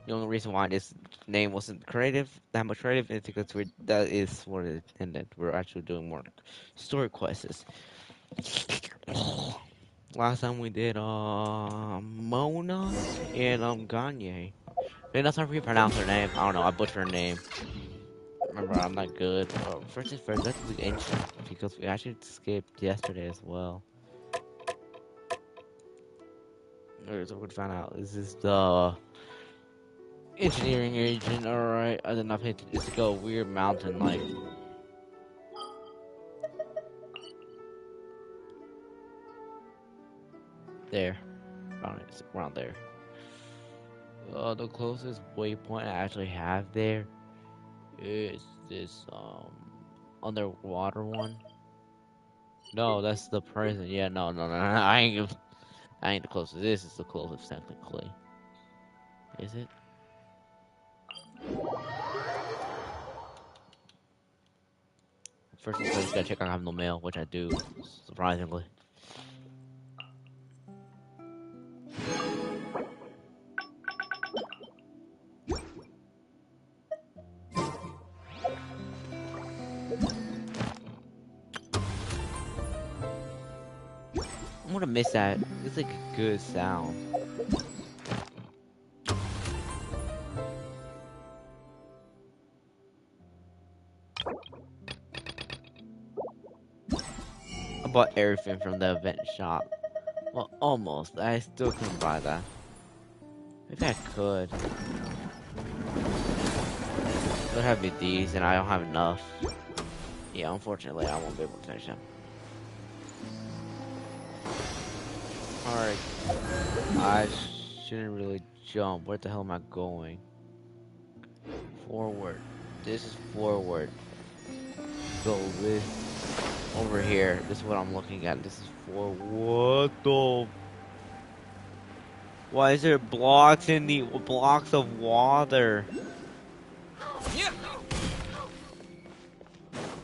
The only reason why this name wasn't creative, that much creative, is because that is what it intended. We're actually doing more story quests. Last time we did Mona and Gagne. Maybe that's how you pronounce her name. I don't know. I butchered her name. Remember, I'm not good. First things first, let's do Genshin because we actually skipped yesterday as well. Alright, so we're gonna find out. Is this the engineering agent? Alright, I did not pay attention. It's like a weird mountain, like there. Found it. It's around there. The closest waypoint I actually have there is this underwater one. No, that's the prison. Yeah, no. I ain't the closest. This is the closest technically. Is it? First things first, gotta check I have no mail, which I do, surprisingly. I'm gonna miss that. It's like a good sound. I bought everything from the event shop. Well, almost. I still couldn't buy that. Maybe I could. It would have me these, and I don't have enough. Yeah, unfortunately, I won't be able to finish them. Alright. I shouldn't really jump. Where the hell am I going? Forward. This is forward. So this over here. This is what I'm looking at. This is for what the? Why is there blocks in the blocks of water?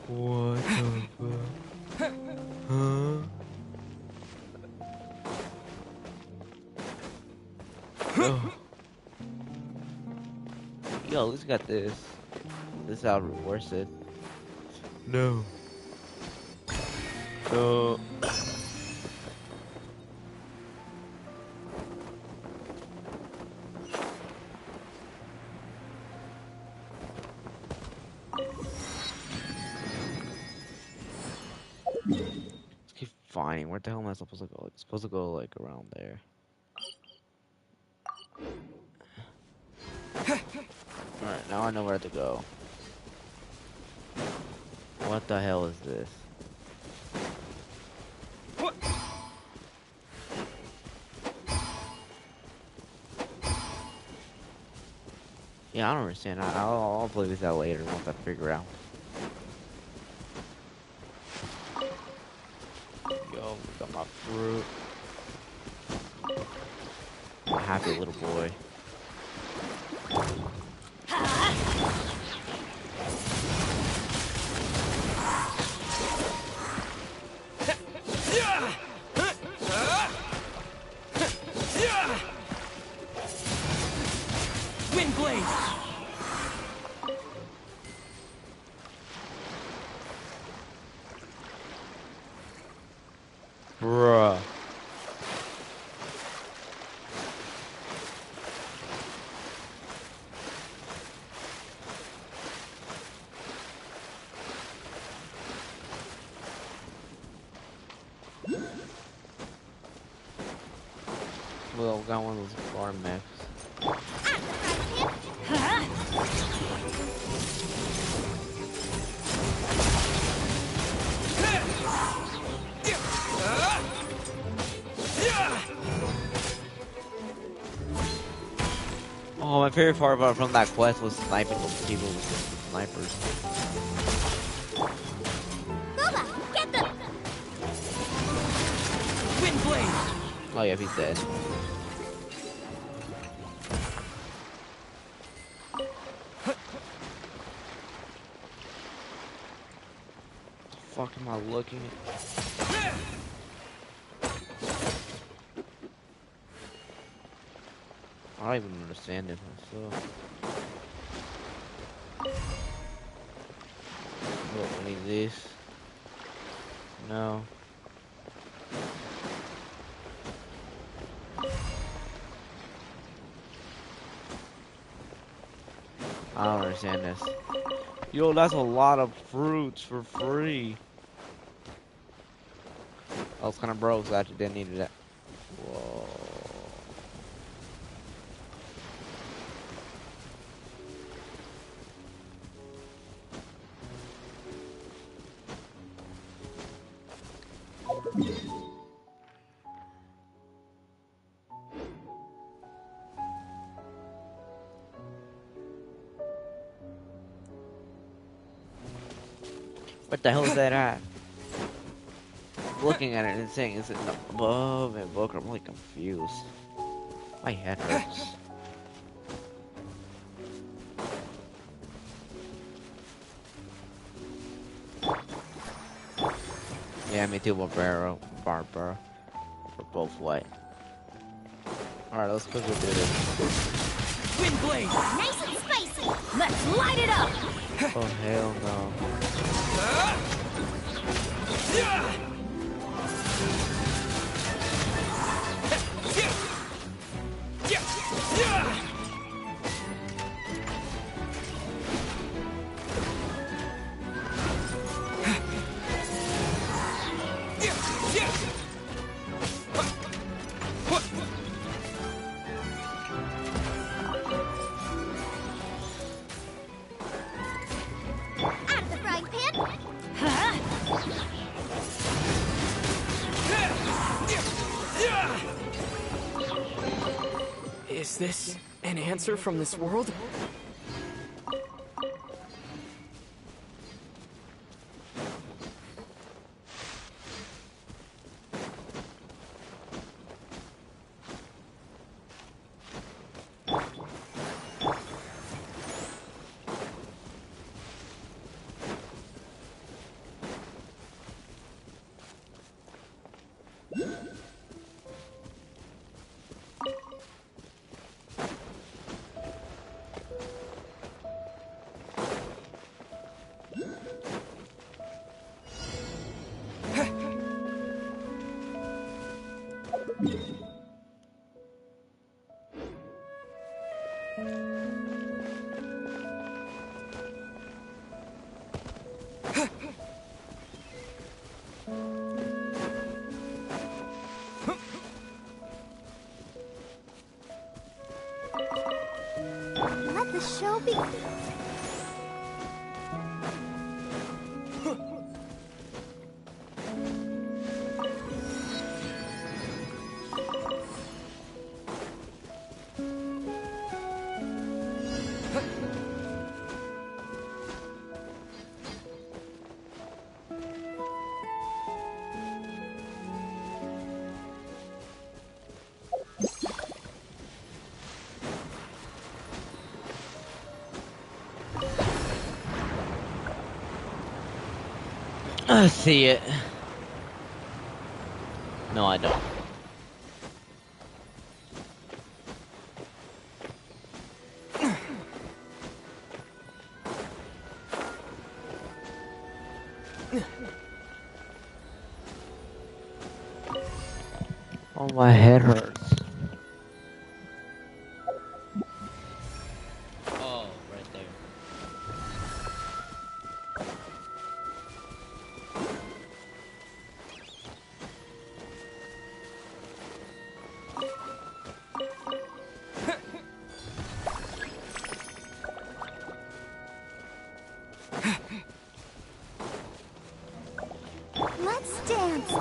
What the fuck? Huh? Oh. Yo, at least we got this. This is how worse it. No. No. Let's keep finding. Where the hell am I supposed to go? It's supposed to go like around there. Alright, now I know where to go. What the hell is this? Yeah, I don't understand. I'll play this out later once I figure out. Yo, got my fruit. I'm a happy little boy. Wind blade. Bruh. Well, got one of those farm mechs. Oh, my favorite part about from that quest was sniping those people with snipers. Boba, get them! Wind blade. Oh yeah, he's dead. The fuck am I looking at? I don't even understand it myself. Look, I need this. No. I don't understand this. Yo, that's a lot of fruits for free. I was kind of broke, so I actually didn't need that. Whoa. What the hell is that at? Looking at it and saying, is it above and book? I'm really confused. My head hurts. Yeah, me too, Barbara. Barbara. We're both white. Alright, let's quickly do this. Wind blade! Nice and spicy. Let's light it up! Oh, hell no. Out of the frying pan. Is this an answer from this world? Let the show begin. I see it. No, I don't. Oh, my head hurts. Oh, right there. Let's dance.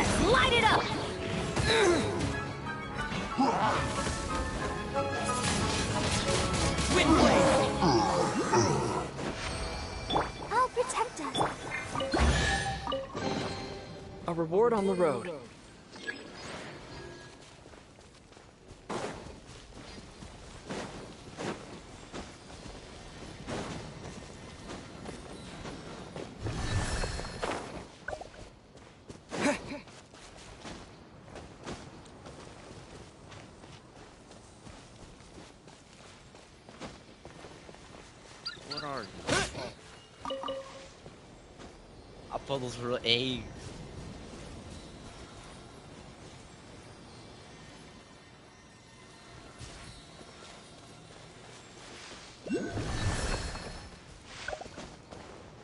Let's light it up! Windblade! I'll protect us. A reward on the road. What are you? I thought those were eggs.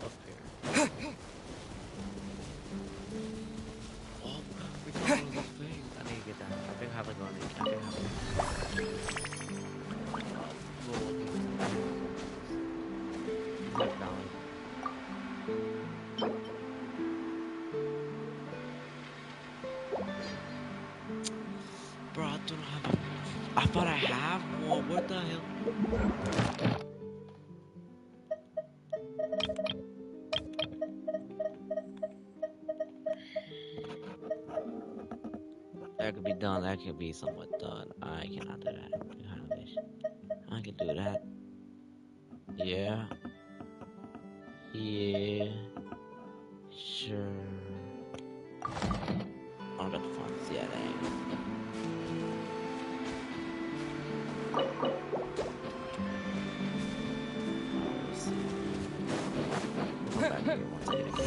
Up here. Oh, we found one of those things. I need to get that. I think I have like on it. I think I have Step down. Bro, I don't have a... I thought I have one. What the hell? That could be done. That could be somewhat done. I cannot do that. I can do that. Yeah. Yeah. Sure. I'm gonna find the yeah, let's see. Come back here once I get a key.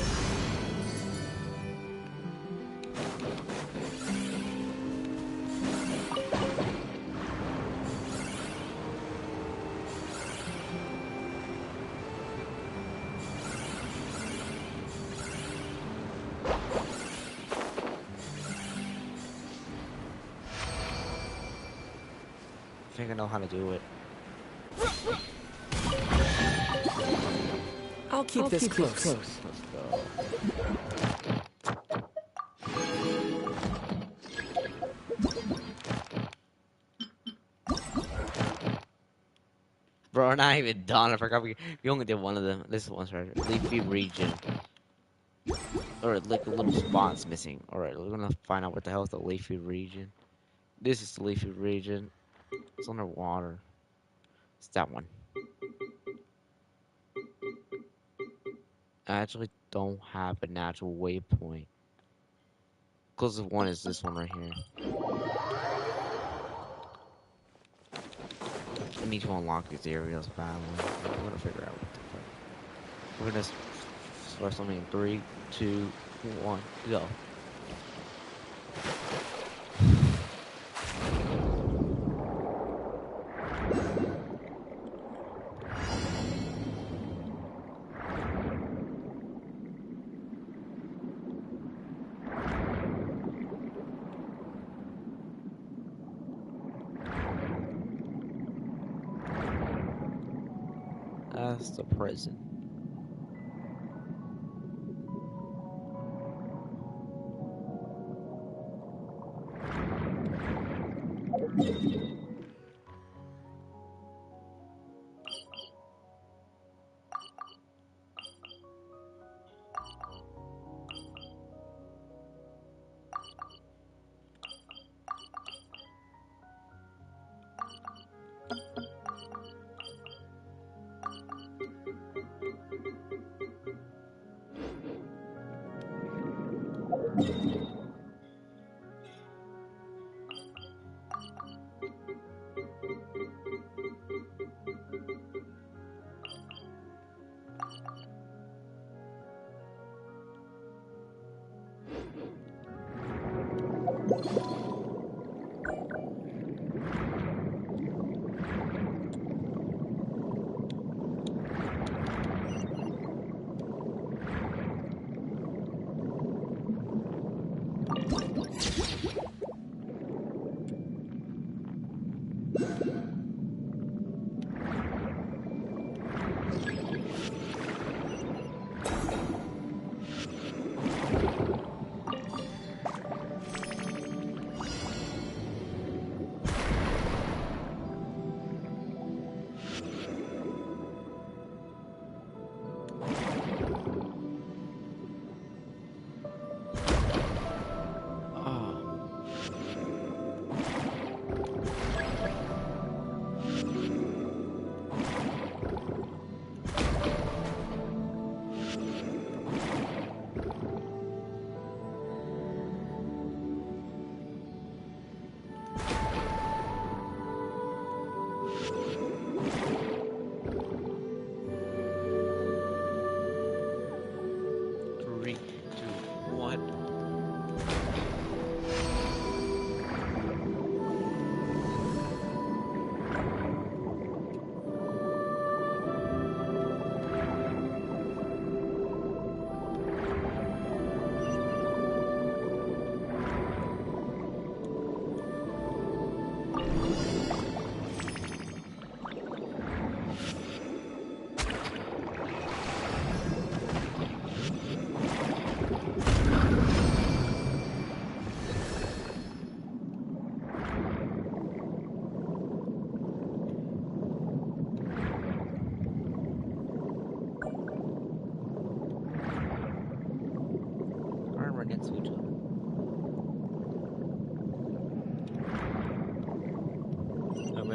I think I know how to do it. I'll keep this close. Let's go. Bro, we're not even done. I forgot we only did one of them. This one's right. Leafy region. Or like a little spot's missing. Alright, we're gonna find out what the hell is the leafy region. This is the leafy region. It's underwater. It's that one. I actually don't have a natural waypoint. Closest one is this one right here. I need to unlock these areas badly. We're gonna figure out what to put. We're gonna start something in 3, 2, 1, go. That's the prison.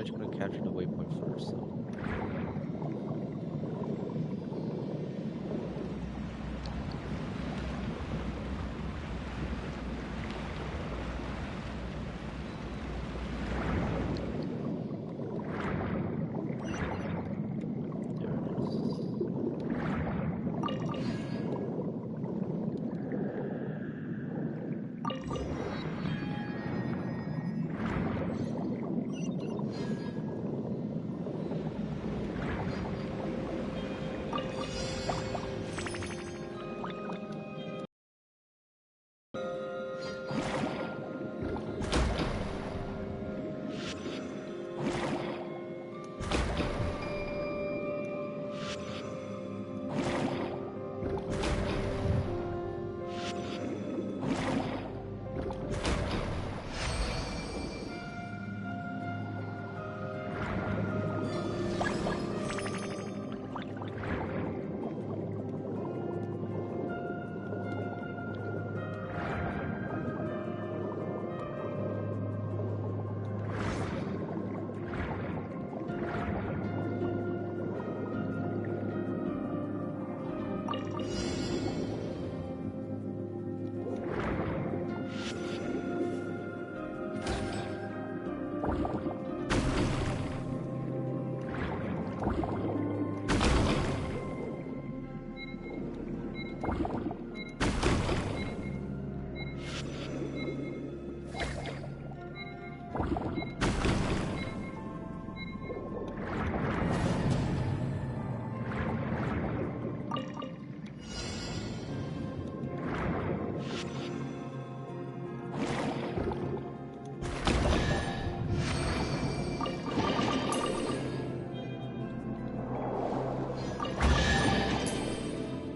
just gonna capture the waypoint first. So. There it is.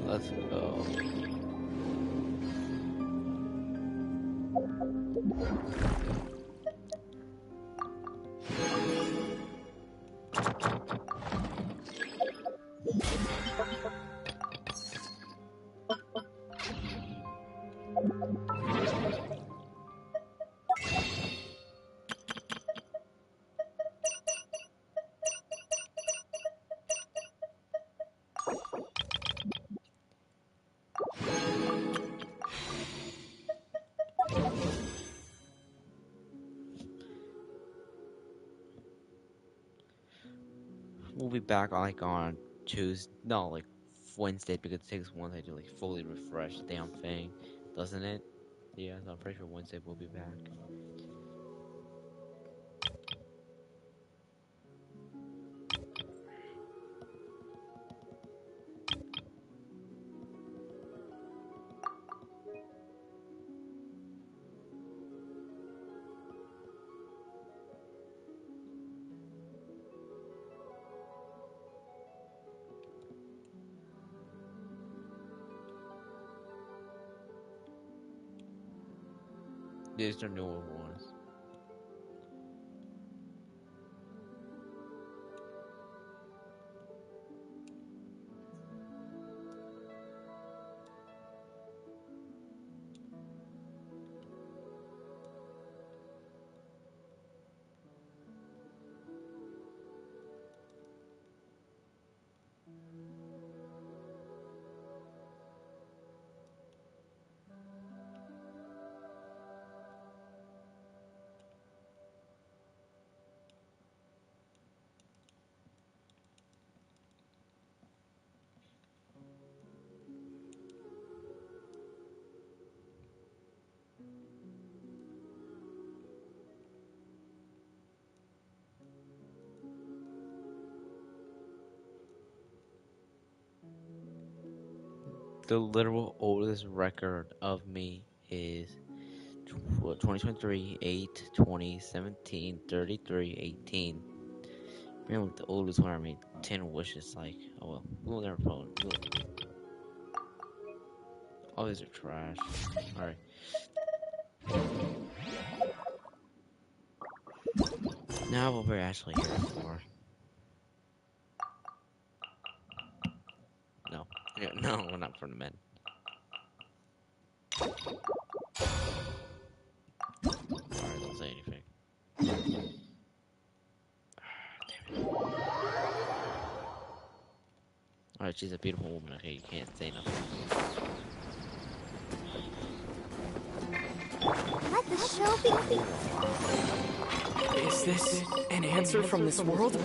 Let's go. We'll be back like on Tuesday, no, like Wednesday, because it takes Wednesday to like fully refresh the damn thing, doesn't it? Yeah, so I'm pretty sure Wednesday we'll be back. These are newer ones. The literal oldest record of me is 2023, 8, 20, 17, 33, 18. Remember the oldest one I made 10 wishes, like, oh well, we'll never phone. All these are trash. Alright. Now what we're actually here for. No. No, we're not for the men. Sorry, don't say anything. she's a beautiful woman. Okay, you can't say nothing. Let the show begin. Is this an answer from this world?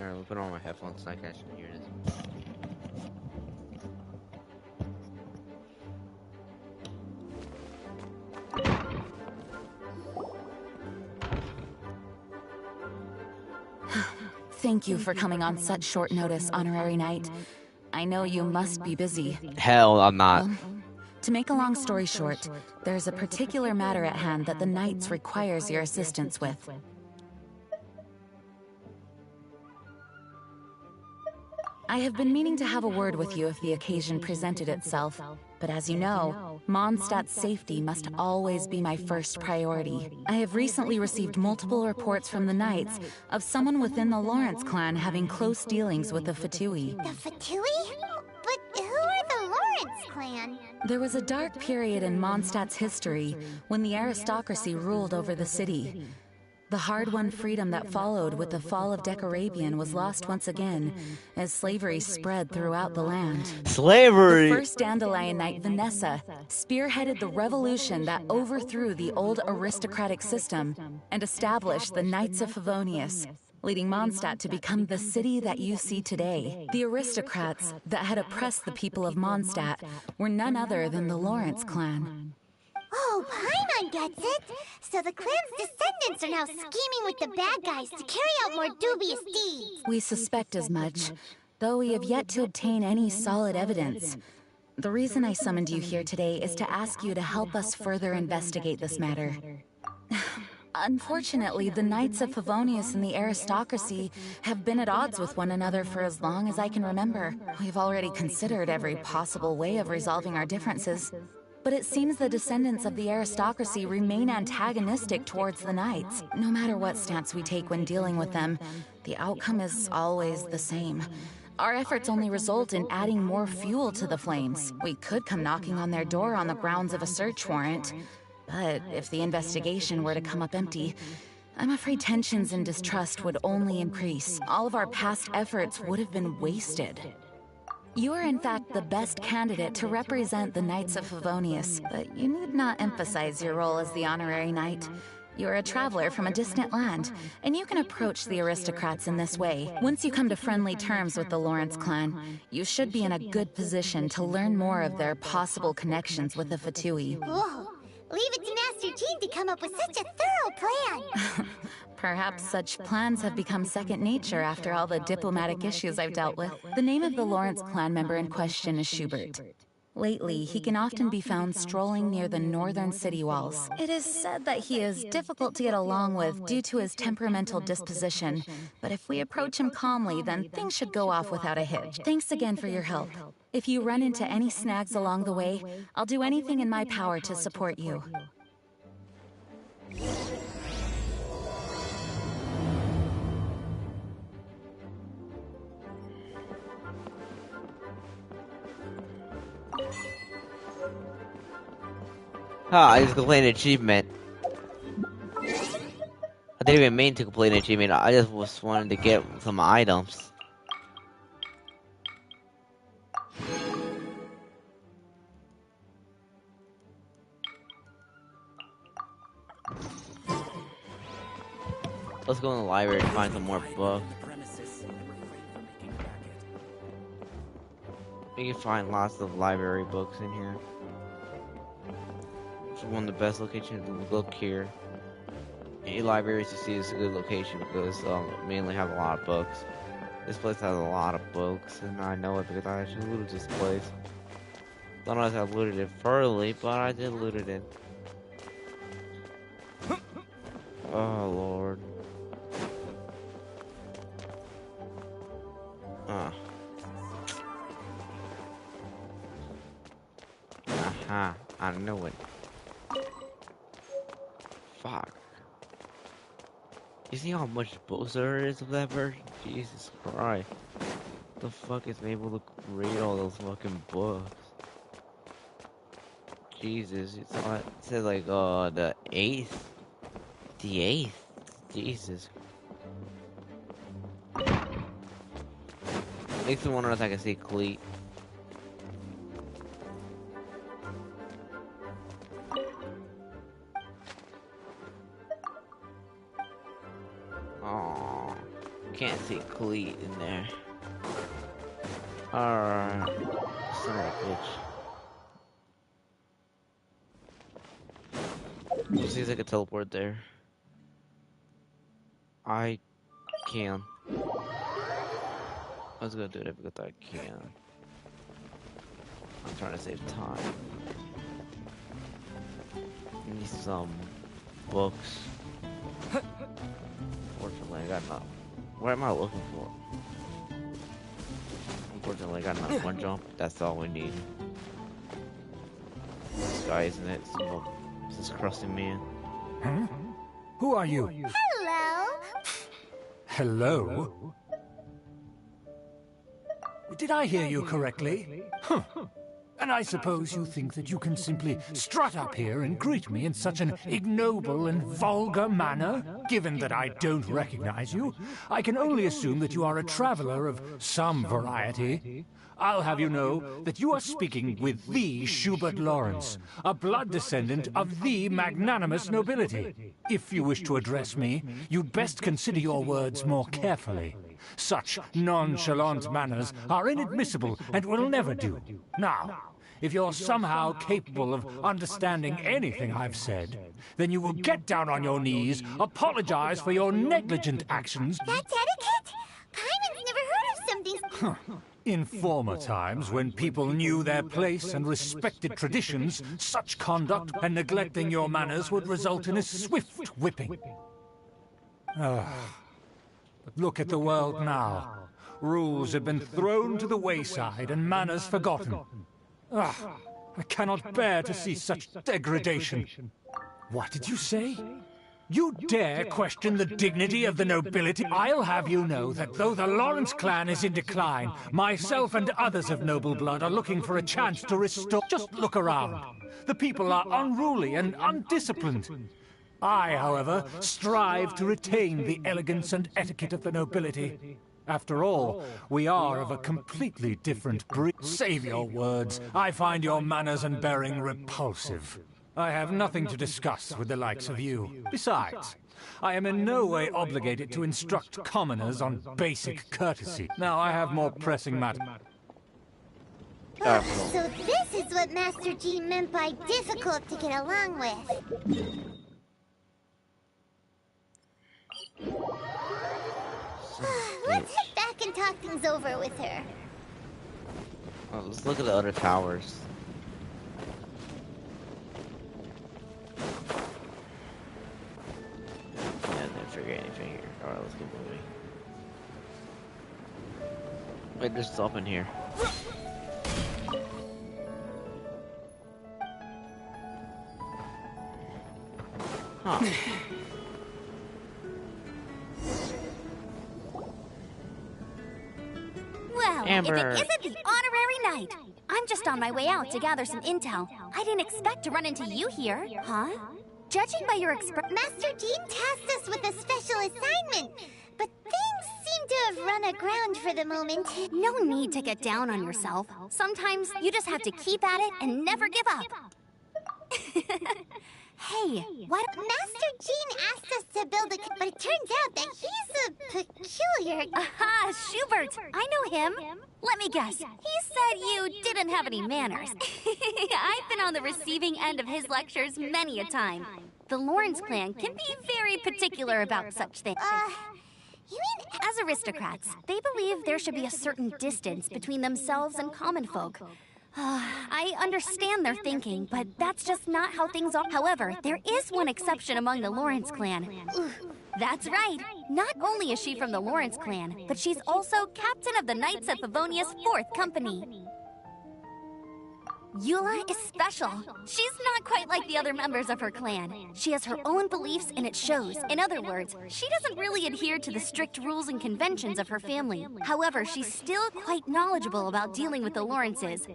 Alright, we'll put on my headphones so I can actually hear this. Thank you for coming on such short notice, Honorary Knight. I know you must be busy. Hell, I'm not. To make a long story short, there's a particular matter at hand that the Knights requires your assistance with. I have been meaning to have a word with you if the occasion presented itself, but as you know, Mondstadt's safety must always be my first priority. I have recently received multiple reports from the Knights of someone within the Lawrence clan having close dealings with the Fatui. The Fatui? But who are the Lawrence clan? There was a dark period in Mondstadt's history when the aristocracy ruled over the city. The hard-won freedom that followed with the fall of Decarabian was lost once again, as slavery spread throughout the land. Slavery! The first Dandelion Knight, Vanessa, spearheaded the revolution that overthrew the old aristocratic system and established the Knights of Favonius, leading Mondstadt to become the city that you see today. The aristocrats that had oppressed the people of Mondstadt were none other than the Lawrence clan. Oh, Paimon gets it! So the clan's descendants are now scheming with the bad guys to carry out more dubious deeds! We suspect as much, though we have yet to obtain any solid evidence. The reason I summoned you here today is to ask you to help us further investigate this matter. Unfortunately, the Knights of Favonius and the aristocracy have been at odds with one another for as long as I can remember. We've already considered every possible way of resolving our differences. But it seems the descendants of the aristocracy remain antagonistic towards the Knights. No matter what stance we take when dealing with them, the outcome is always the same. Our efforts only result in adding more fuel to the flames. We could come knocking on their door on the grounds of a search warrant. But if the investigation were to come up empty, I'm afraid tensions and distrust would only increase. All of our past efforts would have been wasted. You are in fact the best candidate to represent the Knights of Favonius, but you need not emphasize your role as the honorary knight. You are a traveler from a distant land, and you can approach the aristocrats in this way. Once you come to friendly terms with the Lawrence clan, you should be in a good position to learn more of their possible connections with the Fatui. Whoa! Leave it to Master Jean to come up with such a thorough plan! Perhaps such plans have become second nature after all the diplomatic issues I've dealt with. The name of the Lawrence clan member in question is Schubert. Lately, he can often be found strolling near the northern city walls. It is said that he is difficult to get along with due to his temperamental disposition, but if we approach him calmly, then things should go off without a hitch. Thanks again for your help. If you run into any snags along the way, I'll do anything in my power to support you. I just completed an achievement. I didn't even mean to complete an achievement, I just was wanting to get some items. Let's go in the library to find some more books. We can find lots of library books in here. It's one of the best locations to look here. Any libraries you see is a good location because mainly have a lot of books. This place has a lot of books, and I know it because I actually looted this place. Don't know if I looted it thoroughly, but I did loot it in. Oh Lord. Aha, I knew it. Fuck. You see how much books there is of that version? Jesus Christ. The fuck is me able to read all those fucking books? Jesus, it's on, it says like the 8th. The 8th. Jesus. Makes me wonder if I can see Cleet. Oh, can't see Cleet in there. Alright. Son of a bitch. Just seems like a teleport there. I can. I was gonna do it because I can. I'm trying to save time. I need some books. Unfortunately, I got not. What am I looking for? Unfortunately, I got not one jump. That's all we need. This guy, isn't it? This crusty man. Huh? Who are you? Hello. Hello? Did I hear you correctly? Huh. And I suppose you think that you can simply strut up here and greet me in such an ignoble and vulgar manner? Given that I don't recognize you, I can only assume that you are a traveler of some variety. I'll have you know that you are speaking with the Schubert Lawrence, a blood descendant of the magnanimous nobility. If you wish to address me, you'd best consider your words more carefully. Such nonchalant manners are inadmissible and will never do. Now, if you're somehow capable of understanding anything I've said, then you will get down on your knees, apologize for your negligent actions. That's etiquette? Paimon's never heard of something. In former times, when people knew their place and respected traditions, such conduct and neglecting your manners would result in a swift whipping. But look at the world now. Rules have been thrown to the wayside and manners forgotten. I cannot bear to see such degradation. What did you say? You dare question the dignity of the nobility? I'll have you know that though the Lawrence clan is in decline, myself and others of noble blood are looking for a chance to restore. Just look around. The people are unruly and undisciplined. I, however, strive to retain the elegance and etiquette of the nobility. After all, we are of a completely different breed. Save your words. I find your manners and bearing repulsive. I have nothing to discuss with the likes of you. Besides, I am in no way obligated to instruct commoners on basic courtesy. Now I have more pressing matters. So this is what Master G meant by difficult to get along with. Let's head back and talk things over with her. Oh, let's look at the other towers. Yeah, I didn't figure anything here. Alright, let's keep moving. Wait, there's stuff in here. Huh. Well, Amber. if it isn't the honorary knight. I'm just on my way out to gather some intel. I didn't expect to run into you here, huh? Judging by your Master Jean tasked us with a special assignment, but things seem to have run aground for the moment. No need to get down on yourself. Sometimes you just have to keep at it and never give up. Hey, what? Master Jean asked us to build a... But it turns out that he's a peculiar... Aha, Schubert! I know him. Let me guess. He said you didn't have any manners. I've been on the receiving end of his lectures many a time. The Lawrence clan can be very particular about such things. You mean... As aristocrats, they believe there should be a certain distance between themselves and common folk. I understand their thinking, but that's just not how things are. However, there is one exception among the Lawrence clan. That's right. Not only is she from the Lawrence clan, but she's also captain of the Knights of Favonia's 4th Company. Eula is special. She's not quite like the other members of her clan. She has her own beliefs and it shows. In other words, she doesn't really adhere to the strict rules and conventions of her family. However, she's still quite knowledgeable about dealing with the Lawrences.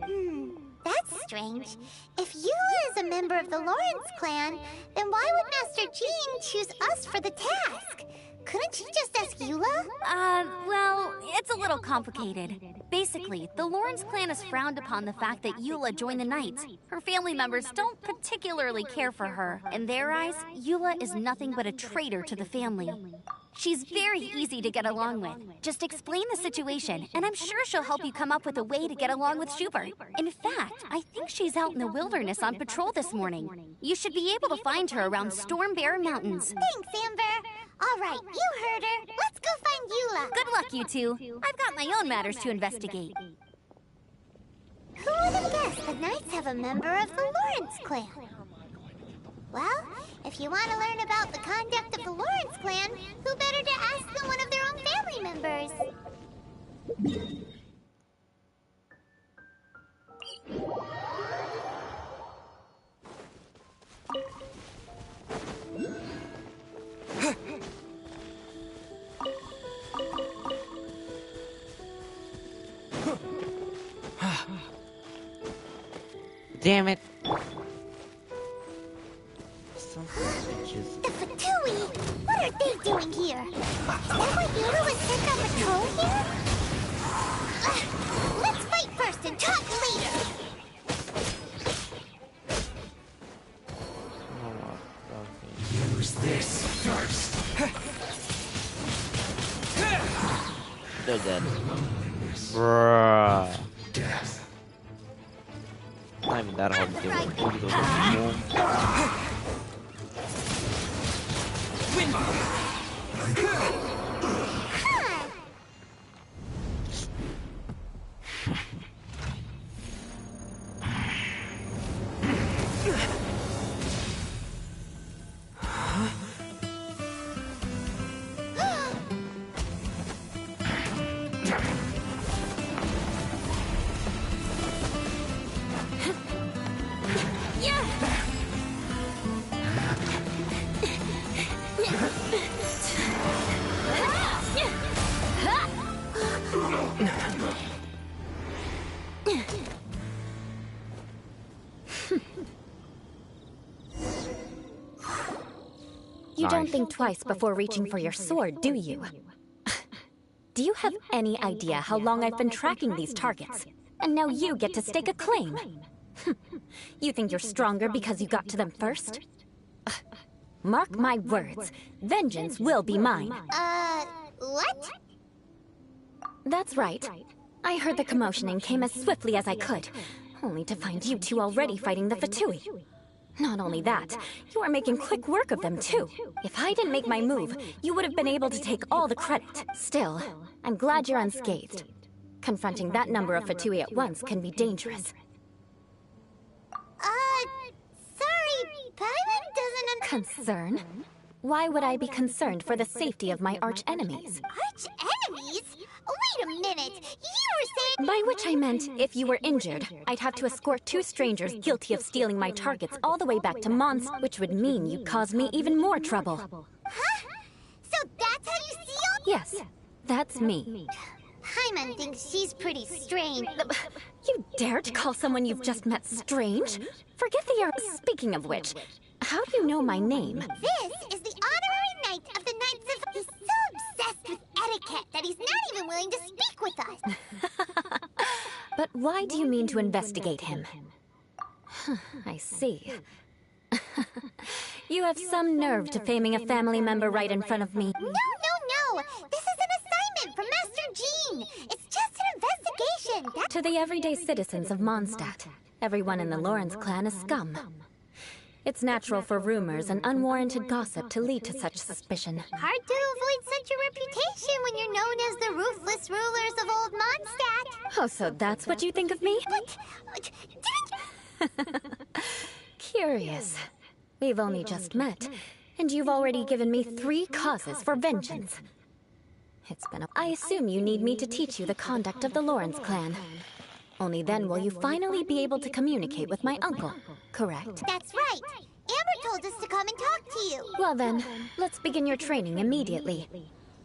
That's strange. If Eula is a member of the Lawrence clan, then why would Master Jean choose us for the task? Couldn't she just ask Eula? Well, it's a little complicated. Basically, the Lawrence clan has frowned upon the fact that Eula joined the Knights. Her family members don't particularly care for her. In their eyes, Eula is nothing but a traitor to the family. She's very easy to get along with. Just explain the situation, and I'm sure she'll help you come up with a way to get along with Schubert. In fact, I think she's out in the wilderness on patrol this morning. You should be able to find her around Storm Bear Mountains. Thanks, Amber. All right, you heard her. Let's go find Eula. Good luck, you two. I've got my own matters to investigate. Who would have guessed the Knights have a member of the Lawrence clan? Well, if you want to learn about the conduct of the Lawrence clan, who better to ask than one of their own family members? Damn it. The Fatui! What are they doing here? Is that why Yoda was sent on patrol here? Let's fight first and talk later! Use this first. They're dead. Bruh. Death. Not even that hard to do. Maybe those are boom. You don't think twice before reaching for your sword, do you? Do you have any idea how long I've been tracking these targets? And now you get to stake a claim. You think you're stronger because you got to them first? Mark my words, vengeance will be mine. What? That's right. I heard the commotion and came as swiftly as I could, only to find you two already fighting the Fatui. Not only that, you are making quick work of them too. If I didn't make my move, you would have been able to take all the credit. Still, I'm glad you're unscathed. Confronting that number of Fatui at once can be dangerous. Sorry, Paimon doesn't Concern? Why would I be concerned for the safety of my arch-enemies? Arch-enemies? Wait a minute, you were saying— By which I meant, if you were injured, I'd have to escort two strangers guilty of stealing my targets all the way back to Mons, which would mean you'd cause me even more trouble. Huh? So that's how you seal? Yes, that's me. Paimon thinks she's pretty strange. You dare to call someone you've just met strange? Forget the Speaking of which, how do you know my name? This is the honorary knight of the Knights of— He's so obsessed with etiquette that he's not even willing to speak with us. But why do you mean to investigate him? I see. You have some nerve to faming a family member right in front of me. No. This is an assignment from Master Jean. It's just an investigation. To the everyday citizens of Mondstadt, everyone in the Lawrence clan is scum. It's natural for rumors and unwarranted gossip to lead to such suspicion. Hard to avoid such a reputation when you're known as the ruthless rulers of Old Mondstadt. Oh, so that's what you think of me? But Curious. We've only just met, and you've already given me 3 causes for vengeance. I assume you need me to teach you the conduct of the Lawrence clan. Only then will you finally be able to communicate with my uncle, correct? That's right. Amber told us to come and talk to you. Well then, let's begin your training immediately.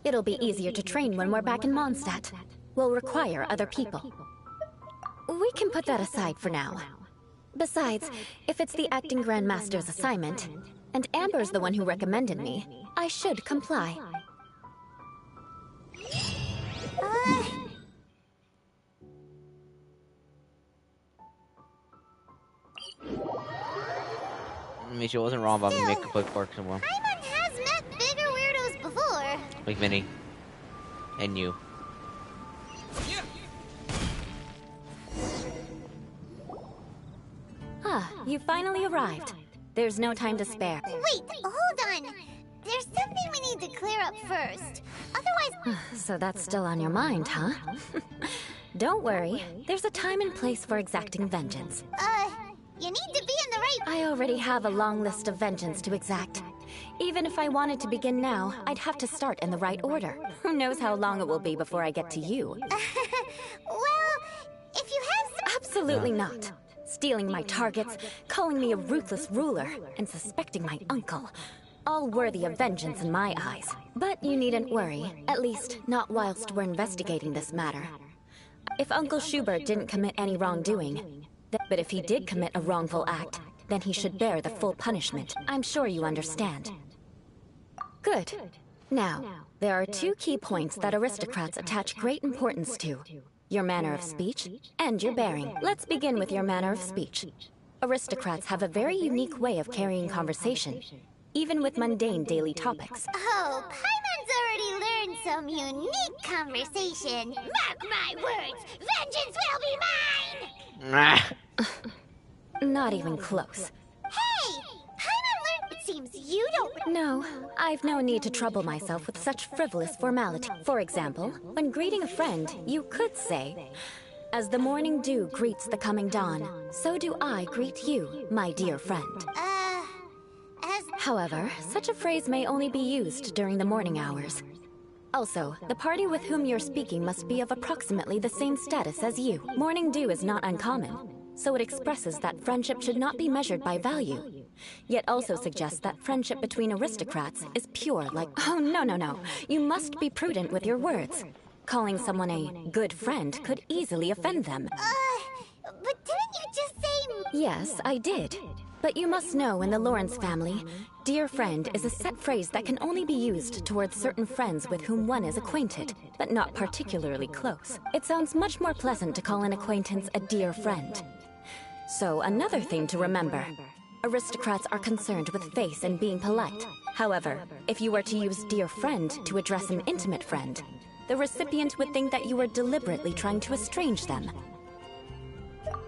It'll be easier to train when we're back in Mondstadt. We'll require other people. We can put that aside for now. Besides, if it's the acting Grandmaster's assignment, and Amber's the one who recommended me, I should comply. I mean, she wasn't wrong about me making quick work somewhere. Paimon has met bigger weirdos before. Like Minnie. And you. Ah, you finally arrived. There's no time to spare. Wait, hold on. There's something we need to clear up first. Otherwise... So that's still on your mind, huh? Don't worry. There's a time and place for exacting vengeance. You need to be in the right... I already have a long list of vengeance to exact. Even if I wanted to begin now, I'd have to start in the right order. Who knows how long it will be before I get to you? Well, if you have some... Absolutely not. Stealing my targets, calling me a ruthless ruler, and suspecting my uncle. All worthy of vengeance in my eyes. But you needn't worry, at least not whilst we're investigating this matter. If Uncle Schubert didn't commit any wrongdoing, but if he did commit a wrongful act, then he should bear the full punishment. I'm sure you understand. Good. Now, there are two key points that aristocrats attach great importance to. Your manner of speech, and your bearing. Let's begin with your manner of speech. Aristocrats have a very unique way of carrying conversation, even with mundane daily topics. Oh, Paimon's already learned some unique conversation. Mark my words, vengeance will be mine! Not even close. Hey! Paimon learned... It seems you don't... No, I've no need to trouble myself with such frivolous formality. For example, when greeting a friend, you could say, "As the morning dew greets the coming dawn, so do I greet you, my dear friend." However, such a phrase may only be used during the morning hours. Also, the party with whom you're speaking must be of approximately the same status as you. Morning dew is not uncommon, so it expresses that friendship should not be measured by value, yet also suggests that friendship between aristocrats is pure like... Oh, no. You must be prudent with your words. Calling someone a good friend could easily offend them. But didn't you just say... Yes, I did. But you must know in the Lawrence family, dear friend is a set phrase that can only be used towards certain friends with whom one is acquainted, but not particularly close. It sounds much more pleasant to call an acquaintance a dear friend. So another thing to remember, aristocrats are concerned with face and being polite. However, if you were to use dear friend to address an intimate friend, the recipient would think that you were deliberately trying to estrange them.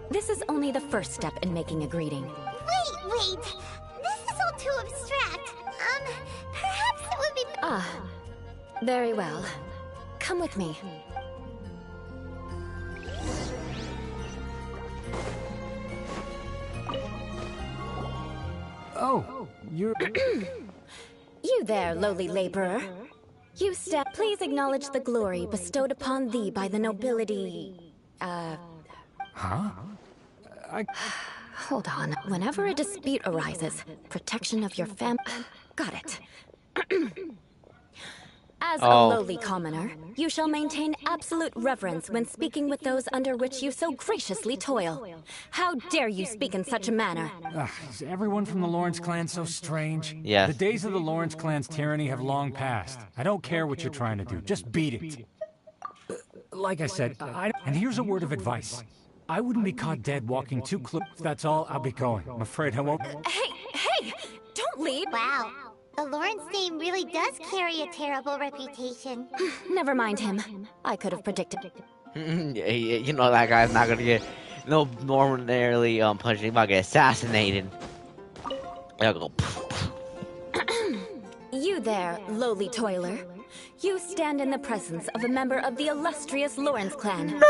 This is only the first step in making a greeting. Wait! This is all too abstract. Perhaps it would be... Ah, very well. Come with me. Oh, you're... You there, lowly laborer. You step, please acknowledge the glory bestowed upon thee by the nobility... Huh? Hold on. Whenever a dispute arises, protection of your Got it. As a lowly commoner, you shall maintain absolute reverence when speaking with those under which you so graciously toil. How dare you speak in such a manner? Is everyone from the Lawrence clan so strange? Yes. The days of the Lawrence clan's tyranny have long passed. I don't care what you're trying to do. Just beat it. Like I said, and here's a word of advice. I wouldn't be caught dead walking too close. That's all. I'll be going. I'm afraid I won't... Hey! Don't leave! Wow. The Lawrence name really does carry a terrible reputation. Never mind him. I could have predicted. You know that guy's not gonna get no ordinarily punched. He's about to get assassinated. I'll go. You there, lowly toiler. You stand in the presence of a member of the illustrious Lawrence clan. No!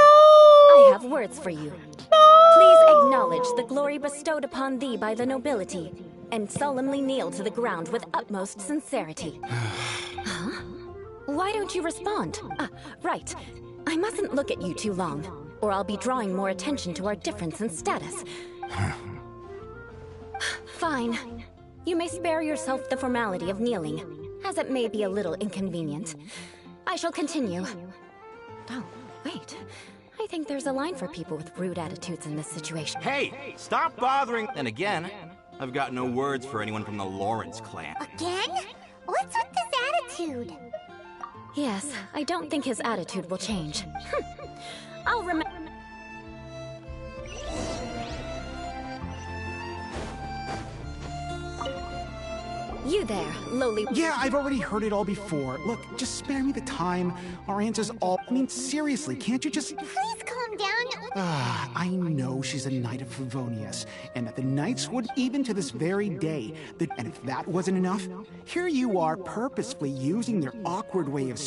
I have words for you. No! Please acknowledge the glory bestowed upon thee by the nobility, and solemnly kneel to the ground with utmost sincerity. Huh? Why don't you respond? Right. I mustn't look at you too long. or I'll be drawing more attention to our difference in status. Fine. You may spare yourself the formality of kneeling, as it may be a little inconvenient. I shall continue. Oh, wait. I think there's a line for people with rude attitudes in this situation. Hey, stop bothering. And again, I've got no words for anyone from the Lawrence clan. Again? What's with this attitude? Yes, I don't think his attitude will change. I'll remember. You there, lowly. Yeah, I've already heard it all before. Look, just spare me the time. Our answers all. I mean, seriously, can't you just. Please calm down. I know she's a knight of Favonius, and that the knights would even to this very day. And if that wasn't enough, here you are purposefully using their awkward way of.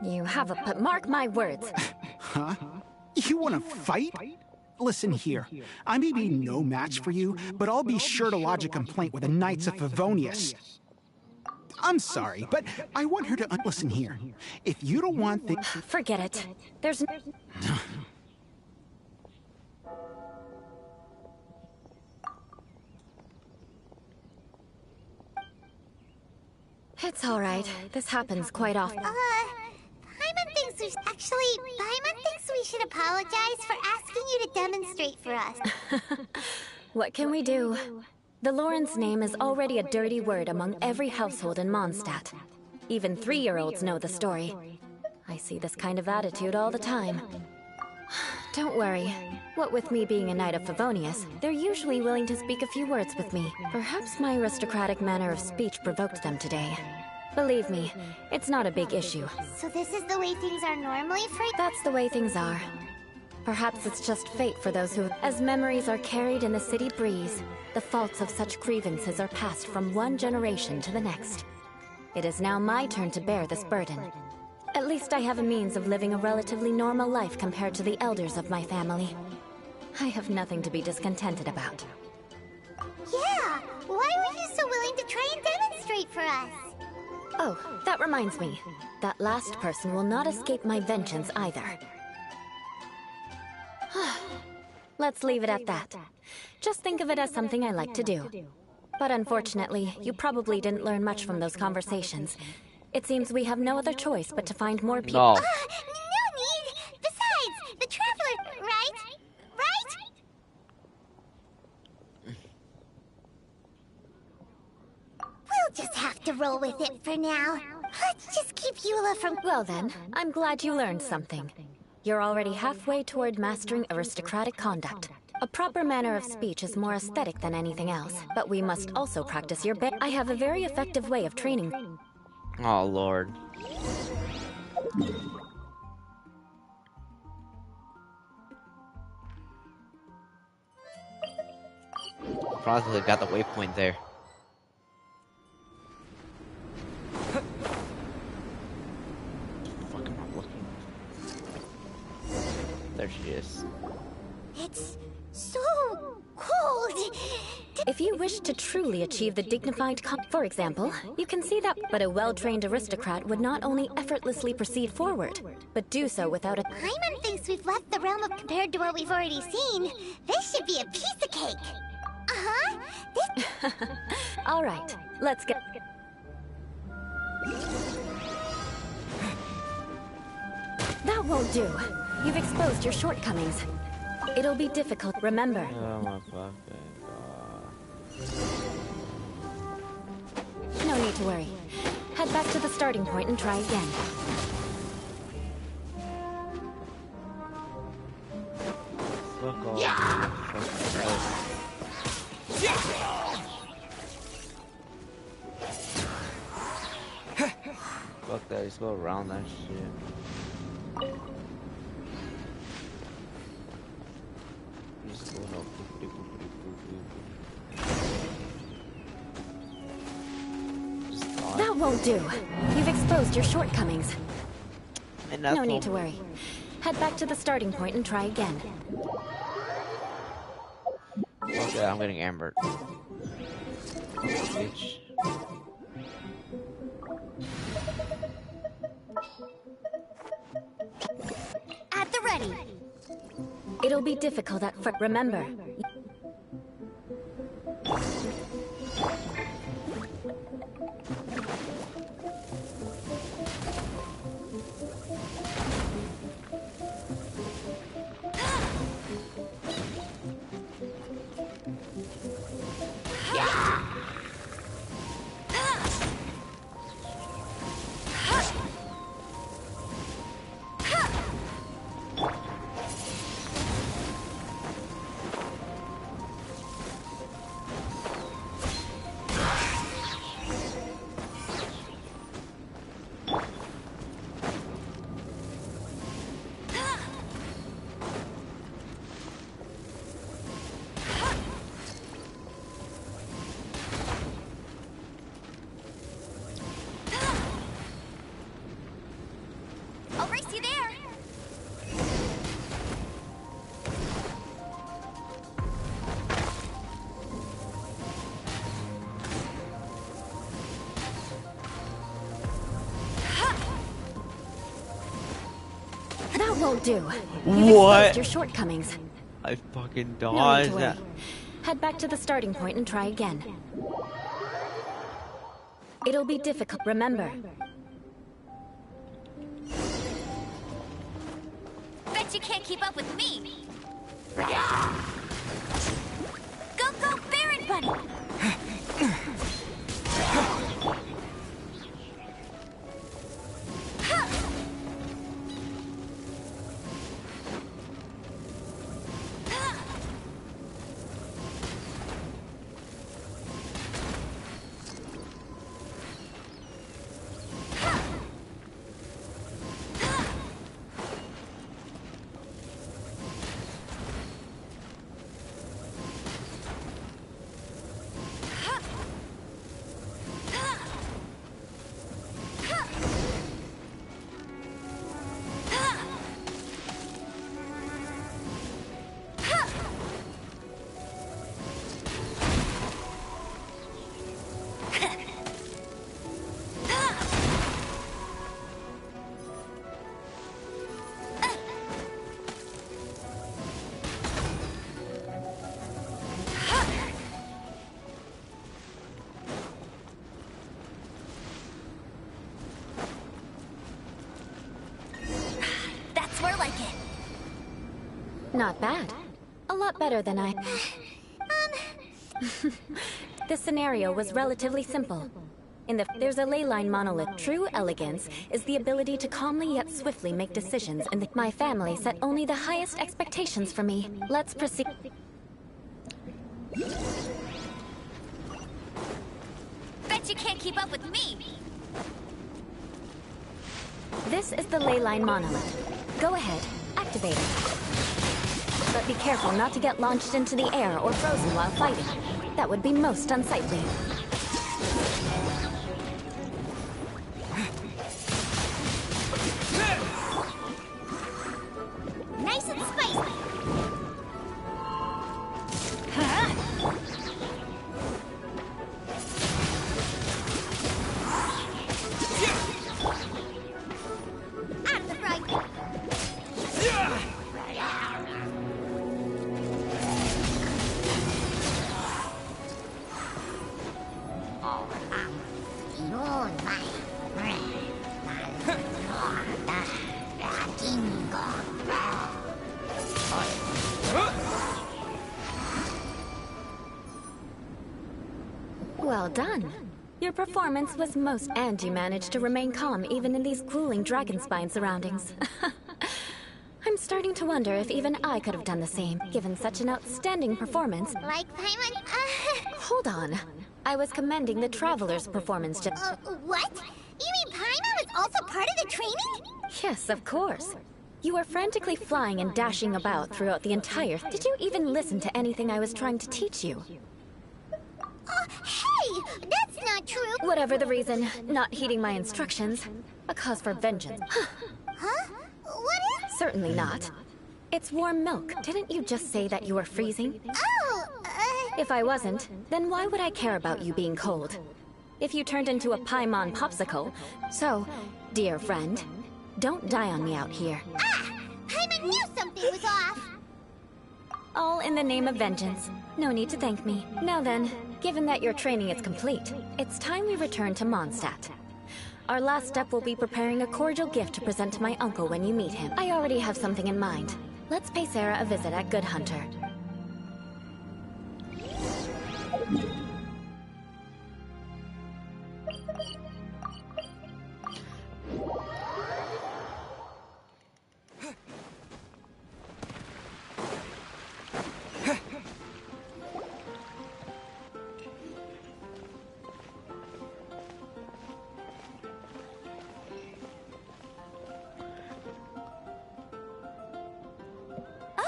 You have but mark my words. Huh? You want to fight? Listen here, I may be no match for you, but I'll be sure to lodge a complaint with the Knights of Favonius. I'm sorry, but I want her to listen here. If you don't want things... Forget it. There's... It's all right. This happens quite often. Paimon thinks we should apologize for asking you to demonstrate for us. What can we do? The Lawrence name is already a dirty word among every household in Mondstadt. Even 3-year-olds know the story. I see this kind of attitude all the time. Don't worry. What with me being a Knight of Favonius, they're usually willing to speak a few words with me. Perhaps my aristocratic manner of speech provoked them today. Believe me, it's not a big issue. So this is the way things are normally for... That's the way things are. Perhaps it's just fate for those who... As memories are carried in the city breeze, the faults of such grievances are passed from one generation to the next. It is now my turn to bear this burden. At least I have a means of living a relatively normal life compared to the elders of my family. I have nothing to be discontented about. Yeah! Why were you so willing to try and demonstrate for us? Oh, that reminds me. That last person will not escape my vengeance either. Let's leave it at that. Just think of it as something I like to do. But unfortunately, you probably didn't learn much from those conversations. It seems we have no other choice but to find more people. No need! Besides, the Traveler, right? We'll just have to roll with it for now. Let's just keep Eula from... Well then, I'm glad you learned something. You're already halfway toward mastering aristocratic conduct. A proper manner of speech is more aesthetic than anything else, but we must also practice your I have a very effective way of training. Oh, Lord. Probably got the waypoint there. Fuck, am I looking? There she is. It's so cold. If you wish to truly achieve the dignified for example, you can see that, but a well-trained aristocrat would not only effortlessly proceed forward, but do so without a... Paimon thinks we've left the realm of compared to what we've already seen. This should be a piece of cake. Uh-huh. All right, let's go. That won't do. You've exposed your shortcomings. It'll be difficult, remember. Oh my fucking god. No need to worry. Head back to the starting point and try again. Fuck off. Fuck that, just go around that shit. Just go no boop, boop, boop, boop, boop. Just dodge. That won't do. You've exposed your shortcomings. And that's No need all- to worry. Head back to the starting point and try again. Okay, I'm getting ambered. Bitch. At the It'll be difficult at first. Remember. I'll race you there. That won't do. You've What? exposed your shortcomings. I fucking No need dodged to that. worry. Head back to the starting point and try again. It'll be difficult. Remember. Bet you can't keep up with me. Go, go, Baron Bunny! That's more like it. Not bad. A lot better than I... The scenario was relatively simple. There's a ley line monolith. True elegance is the ability to calmly yet swiftly make decisions, and my family set only the highest expectations for me. Let's proceed. Bet you can't keep up with me. This is the ley line monolith. Go ahead, activate it. But be careful not to get launched into the air or frozen while fighting. That would be most unsightly. Nice and spicy. Out of the frying pan. Well done. Your performance was most... And you managed to remain calm even in these grueling dragon spine surroundings. I'm starting to wonder if even I could have done the same, given such an outstanding performance. Like Paimon? Hold on. I was commending the Traveler's performance just... What? You mean Paimon was also part of the training? Yes, of course. You were frantically flying and dashing about throughout the entire... Did you even listen to anything I was trying to teach you? Hey! That's not true! Whatever the reason, not heeding my instructions. A cause for vengeance. Huh? What is... Certainly not. It's warm milk. Didn't you just say that you were freezing? Oh, If I wasn't, then why would I care about you being cold? If you turned into a Paimon popsicle... So, dear friend, don't die on me out here. Paimon knew something was off! All in the name of vengeance. No need to thank me. Now then, given that your training is complete, it's time we return to Mondstadt. Our last step will be preparing a cordial gift to present to my uncle when you meet him. I already have something in mind. Let's pay Sarah a visit at Good Hunter.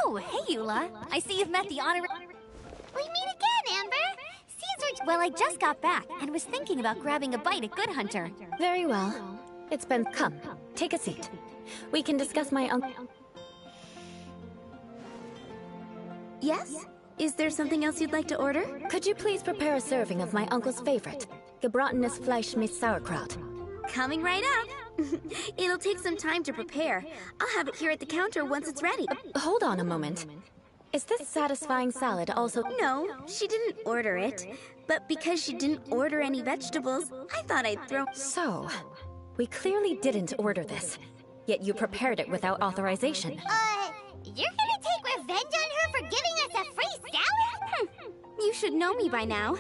Oh, hey, Eula. I see you've met the honorary... We meet again, Amber! Caesar... Well, I just got back and was thinking about grabbing a bite at Good Hunter. Very well. It's been... Come, take a seat. We can discuss my uncle... Yes? Is there something else you'd like to order? Could you please prepare a serving of my uncle's favorite, gebratenes Fleisch mit Sauerkraut? Coming right up. It'll take some time to prepare. I'll have it here at the counter once it's ready. Hold on a moment. Is this satisfying salad also... No, she didn't order it. But because she didn't order any vegetables, I thought I'd throw... So, we clearly didn't order this. Yet you prepared it without authorization. You're gonna take revenge on her for giving us a free salad? You should know me by now.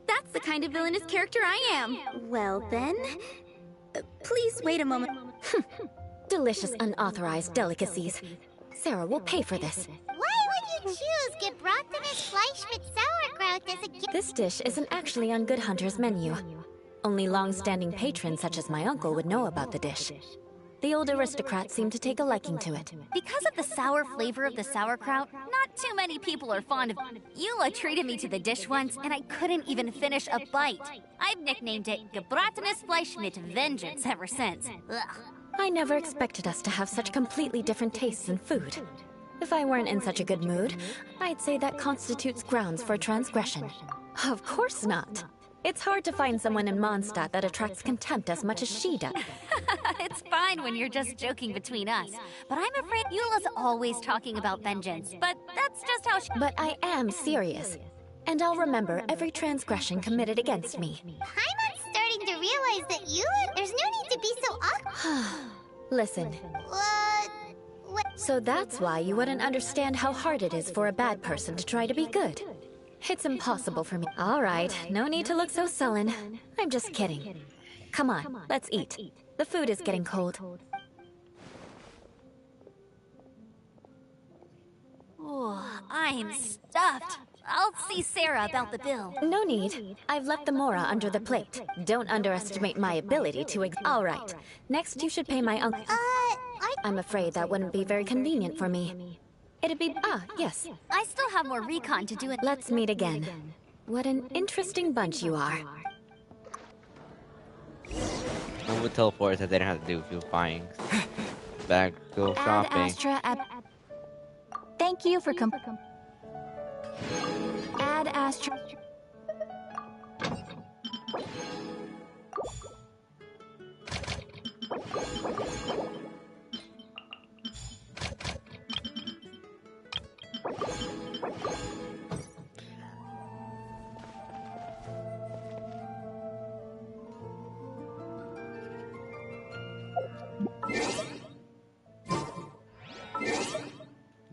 That's the kind of villainous character I am. Well then... please wait a moment. Delicious unauthorized delicacies. Sarah will pay for this. Why would you choose gebratenes Fleisch mit Sauerkraut as a gift? This dish isn't actually on Good Hunter's menu. Only long-standing patrons such as my uncle would know about the dish. The old aristocrats seem to take a liking to it. Because of the sour flavor of the sauerkraut, not too many people are fond of... Eula treated me to the dish once, and I couldn't even finish a bite. I've nicknamed it gebratenes Fleisch mit Vengeance ever since. Ugh. I never expected us to have such completely different tastes in food. If I weren't in such a good mood, I'd say that constitutes grounds for transgression. Of course not. It's hard to find someone in Mondstadt that attracts contempt as much as she does. It's fine when you're just joking between us, but I'm afraid Eula's always talking about vengeance, but that's just how she... But I am serious, and I'll remember every transgression committed against me. Paimon's starting to realize that there's no need to be so awkward. Listen. What? So that's why you wouldn't understand how hard it is for a bad person to try to be good. It's impossible for me. All right, no need to look so sullen. I'm just kidding. Come on, let's eat. The food is getting cold. Oh, I'm stuffed. I'll see Sarah about the bill. No need. I've left the mora under the plate. Don't underestimate my ability to All right. Next, you should pay my uncle. I'm afraid that wouldn't be very convenient for me. It'd be... yes. I still have more recon to do. Let's meet again. What an interesting bunch you are. I would teleport that they didn't have to do if you were buying. Back, go shopping. Astra, thank you for Add Astra.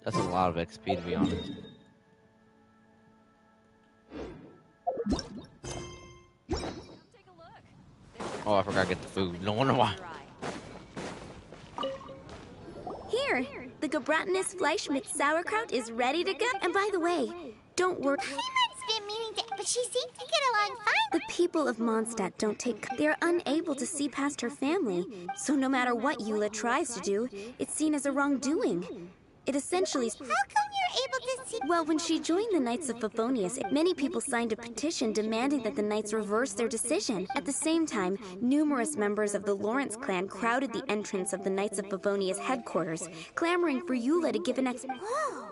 That's a lot of XP to be honest. Oh, I forgot to get the food. No wonder why. Here, the gebratenes Fleisch mit Sauerkraut is ready to go. And by the way, don't worry. Paimon's been meaning to, but she seems to get along fine. The people of Mondstadt don't take... They're unable to see past her family. So no matter what Eula tries to do, it's seen as a wrongdoing. It essentially... How come you're able to see... Well, when she joined the Knights of Favonius, many people signed a petition demanding that the Knights reverse their decision. At the same time, numerous members of the Lawrence clan crowded the entrance of the Knights of Favonius headquarters, clamoring for Eula to give an Whoa!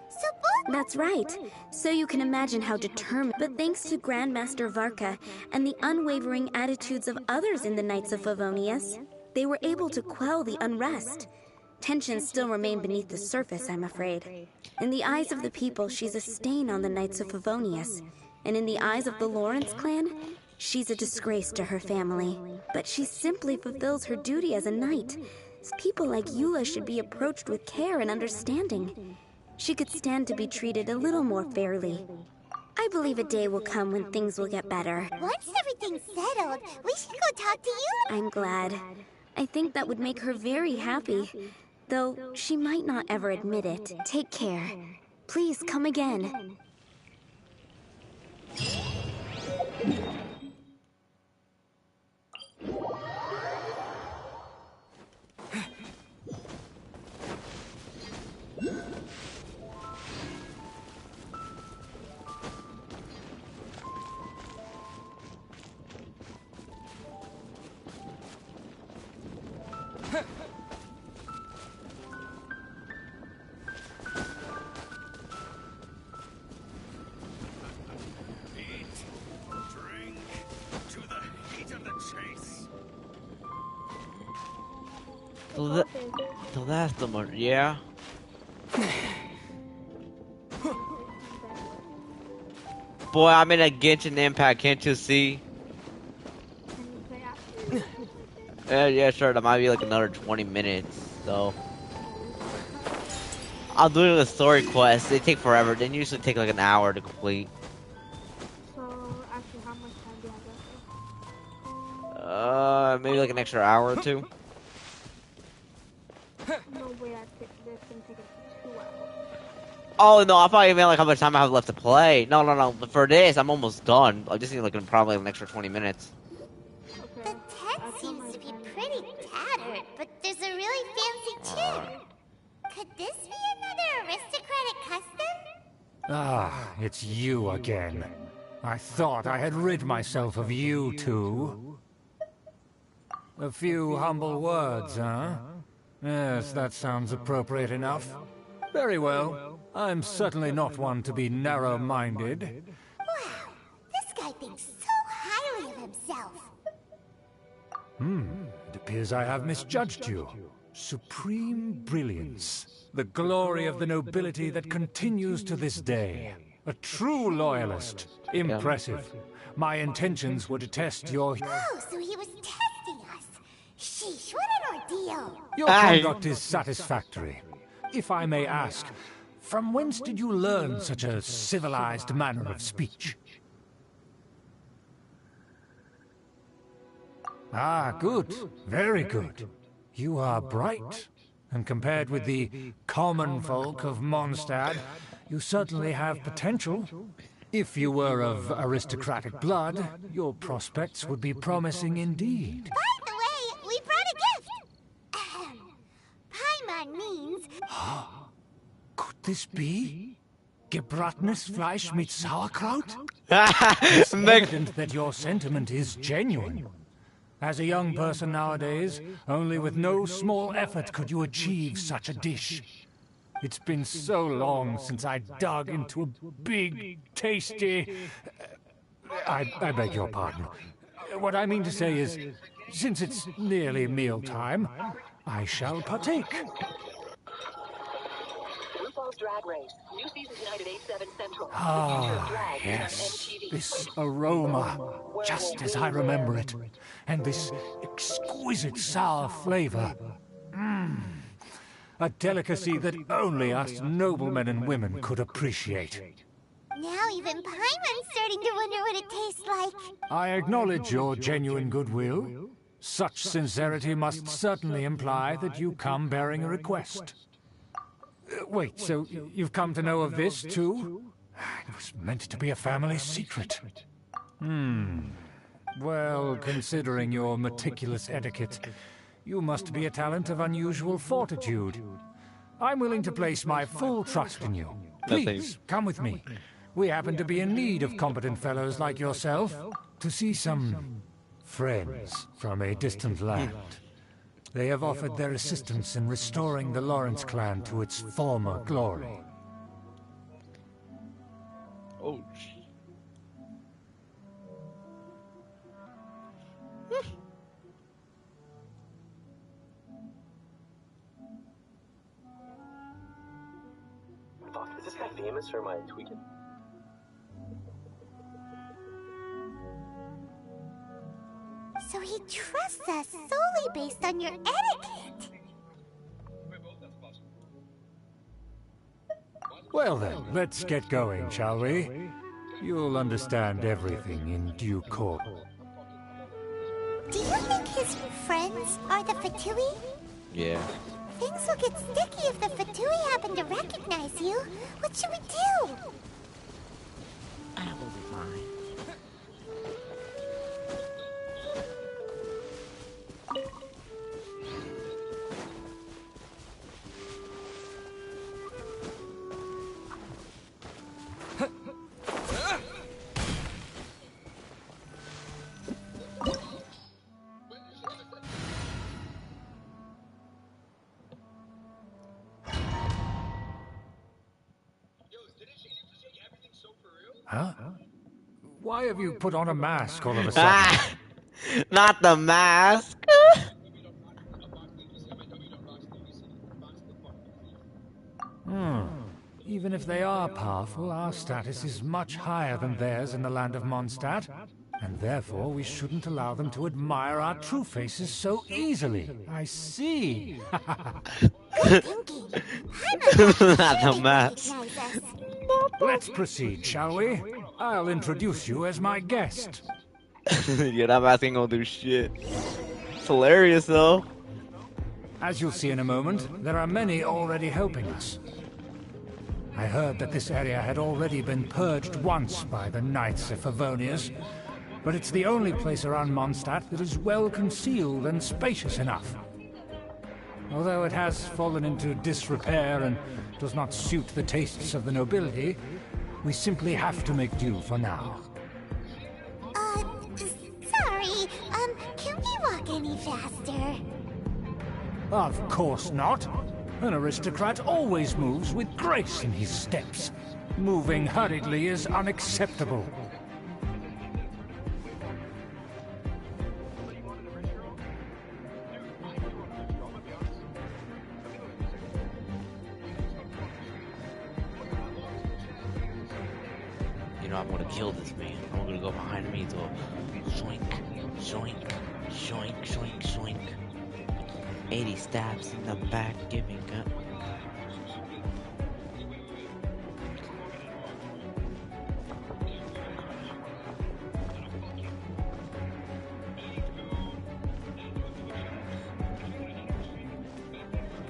So That's right. So you can imagine how determined... But thanks to Grandmaster Varka and the unwavering attitudes of others in the Knights of Favonius, they were able to quell the unrest. Tensions still remain beneath the surface, I'm afraid. In the eyes of the people, she's a stain on the Knights of Favonius. And in the eyes of the Lawrence clan, she's a disgrace to her family. But she simply fulfills her duty as a knight. People like Eula should be approached with care and understanding. She could stand to be treated a little more fairly. I believe a day will come when things will get better. Once everything's settled, we should go talk to you. I'm glad. I think that would make her very happy. Though she might not ever admit it. Take care. Please come again. So that's the one, yeah. Boy, I'm in a Genshin Impact, can't you see? Yeah, sure, that might be like another 20 minutes, so. I'm doing the story quests, they take forever, they usually take like an hour to complete. So, actually, how much time do you have left? Maybe like an extra hour or two. No way, this can take us 2 hours. Oh no, I thought you meant like how much time I have left to play. No, but for this, I'm almost done. I just need like probably an extra 20 minutes. The tent seems to be pretty tattered, but there's a really fancy chair. Could this be another aristocratic custom? Ah, it's you again. I thought I had rid myself of you two. A few humble words, huh? Yes, that sounds appropriate enough. Very well. I'm certainly not one to be narrow-minded. Wow, this guy thinks so highly of himself. It appears I have misjudged you. Supreme brilliance. The glory of the nobility that continues to this day. A true loyalist. Impressive. My intentions were to test your... Oh, so he was testing us. Sheesh, what an ordeal. Your conduct is satisfactory. If I may ask, from whence did you learn such a civilized manner of speech? Ah, good. Very good. You are bright. And compared with the common folk of Mondstadt, you certainly have potential. If you were of aristocratic blood, your prospects would be promising indeed. By the way, we brought a gift. Paimon means... Could this be? Gebratnes Fleisch mit Sauerkraut? It's evident that your sentiment is genuine. As a young person nowadays, only with no small effort could you achieve such a dish. It's been so long since I dug into a big, tasty... I beg your pardon. What I mean to say is, since it's nearly mealtime, I shall partake. Ah, yes. This aroma, just as I remember it. And this exquisite sour flavor. A delicacy that only us noblemen and women could appreciate. Now even Paimon's starting to wonder what it tastes like. I acknowledge your genuine goodwill. Such sincerity must certainly imply that you come bearing a request. Wait, so you've come to know of this, too? It was meant to be a family secret. Well, considering your meticulous etiquette, you must be a talent of unusual fortitude. I'm willing to place my full trust in you. Please, come with me. We happen to be in need of competent fellows like yourself to see some friends from a distant land. They have offered their assistance in restoring the Lawrence clan to its former glory. Oh, famous or am I tweaking? So he trusts us solely based on your etiquette. Well then, let's get going, shall we? You'll understand everything in due course. Do you think his friends are the Fatui? Yeah. Things will get sticky if the Fatui happen to recognize you. What should we do? I will be fine. Huh? Why have you put on a mask all of a sudden? Not the mask! Even if they are powerful, our status is much higher than theirs in the land of Mondstadt. And therefore, we shouldn't allow them to admire our true faces so easily. I see. Good thinking. I'm Not the mask. Let's proceed, shall we? I'll introduce you as my guest. Yeah, that mask ain't gonna do shit. It's hilarious, though. As you'll see in a moment, there are many already helping us. I heard that this area had already been purged once by the Knights of Favonius, but it's the only place around Mondstadt that is well concealed and spacious enough. Although it has fallen into disrepair and does not suit the tastes of the nobility, we simply have to make do for now. Sorry, can we walk any faster? Of course not. An aristocrat always moves with grace in his steps. Moving hurriedly is unacceptable. You know, I'm gonna kill this man. I'm gonna go behind him. He's shoink, shoink, shoink, shoink, shoink. 80 stabs in the back, giving up.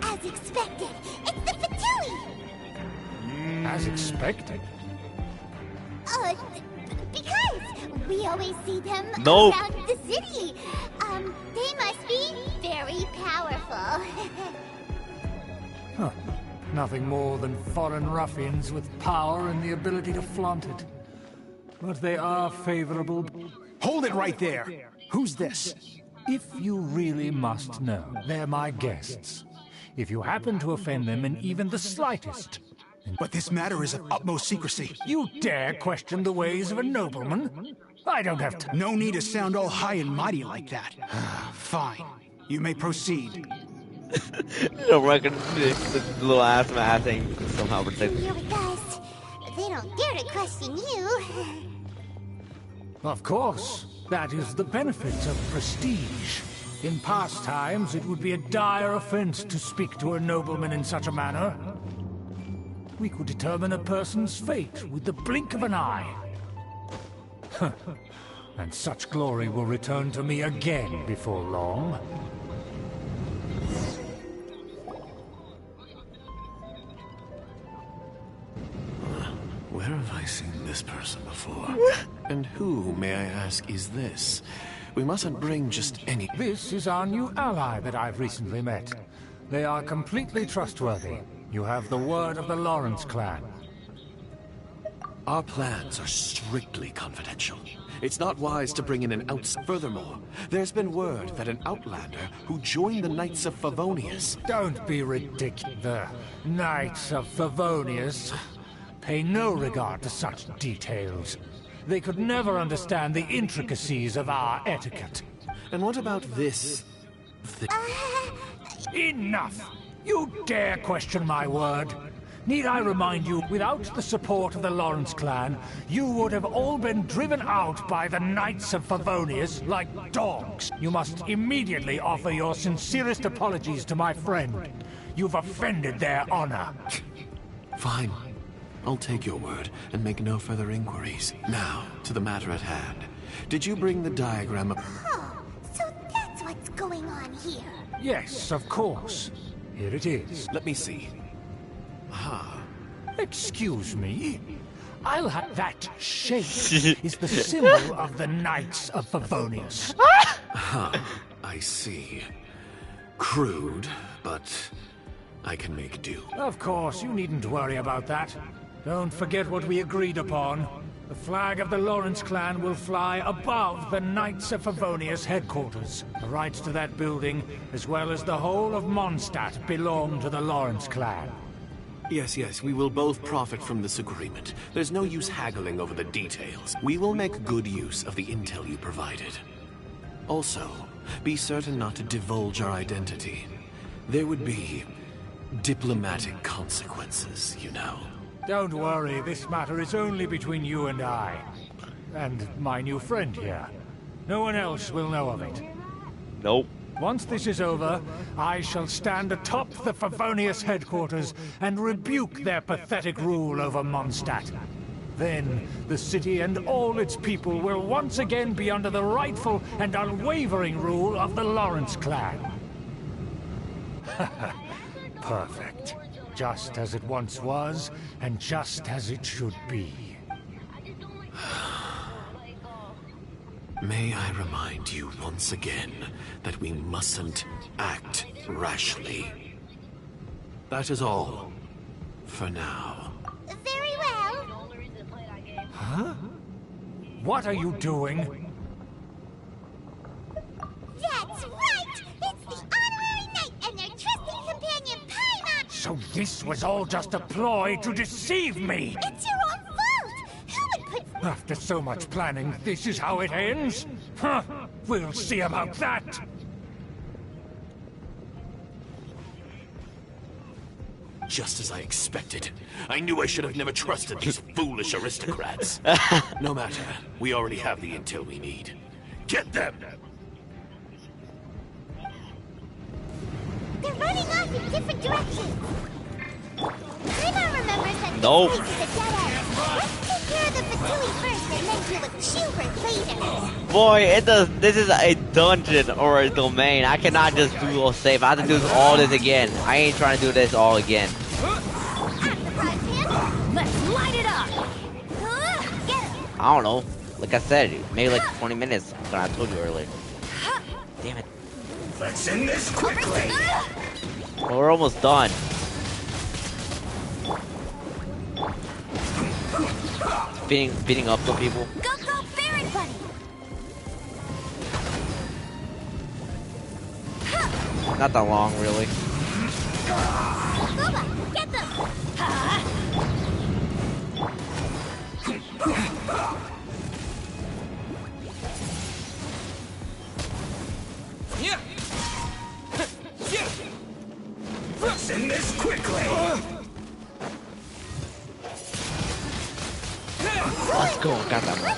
As expected, it's the Fatui! As expected. Because we always see them Nope. around the city. They must be very powerful. Huh. Nothing more than foreign ruffians with power and the ability to flaunt it. But they are favorable. Hold it right there. Who's this? If you really must know, they're my guests. If you happen to offend them in even the slightest... But this matter is of utmost secrecy. You dare question the ways of a nobleman? I don't have to... No need to sound all high and mighty like that. Fine. You may proceed. You don't reckon the little ass mask ain't somehow protected. You're with us. They don't dare to question you. Of course. That is the benefit of prestige. In past times, it would be a dire offense to speak to a nobleman in such a manner. We could determine a person's fate with the blink of an eye. And such glory will return to me again before long. Where have I seen this person before? And who, may I ask, is this? We mustn't bring just any... This is our new ally that I've recently met. They are completely trustworthy. You have the word of the Lawrence clan. Our plans are strictly confidential. It's not wise to bring in an outsider. Furthermore, there's been word that an outlander who joined the Knights of Favonius... Don't be ridiculous. The Knights of Favonius pay no regard to such details. They could never understand the intricacies of our etiquette. And what about this? Enough! You dare question my word? Need I remind you, without the support of the Lawrence clan, you would have all been driven out by the Knights of Favonius like dogs. You must immediately offer your sincerest apologies to my friend. You've offended their honor. Fine. I'll take your word and make no further inquiries. Now, to the matter at hand. Did you bring the diagram of... Oh, so that's what's going on here. Yes, of course. Here it is. Let me see. Excuse me? I'll have that shape is the symbol of the Knights of Favonius. I see. Crude, but I can make do. Of course, you needn't worry about that. Don't forget what we agreed upon. The flag of the Lawrence clan will fly above the Knights of Favonius headquarters. The rights to that building, as well as the whole of Mondstadt, belong to the Lawrence clan. Yes, we will both profit from this agreement. There's no use haggling over the details. We will make good use of the intel you provided. Also, be certain not to divulge our identity. There would be diplomatic consequences, you know. Don't worry, this matter is only between you and I. And my new friend here. No one else will know of it. Nope. Once this is over, I shall stand atop the Favonius headquarters and rebuke their pathetic rule over Mondstadt. Then, the city and all its people will once again be under the rightful and unwavering rule of the Lawrence clan. Perfect. Just as it once was, and just as it should be. May I remind you once again that we mustn't act rashly. That is all. For now. Very well. Huh? What are you doing? That's right! It's the honorary knight and their trusting companion, Paimon! So this was all just a ploy to deceive me! It's your own fault! Who would put... After so much planning, this is how it ends? Huh! We'll see about that! Just as I expected. I knew I should have never trusted these foolish aristocrats. No matter. We already have the intel we need. Get them! They're running off in different directions. Paimon remembers that Nope. this place is a dead end. Let's take care of the Fatui first and then deal with Schubert later. Boy, it does. This is a dungeon or a domain. I cannot just do a save. I have to do all this again. I ain't trying to do this all again. Let's light it up! Get him. I don't know. Like I said, maybe like 20 minutes. But I told you earlier. Damn it. Let's end this quickly! Well, we're almost done. Beating up the people. Go, Baron Buddy! Not that long, really. Booba, get them! Let's end this quickly! Let's go. Got that one.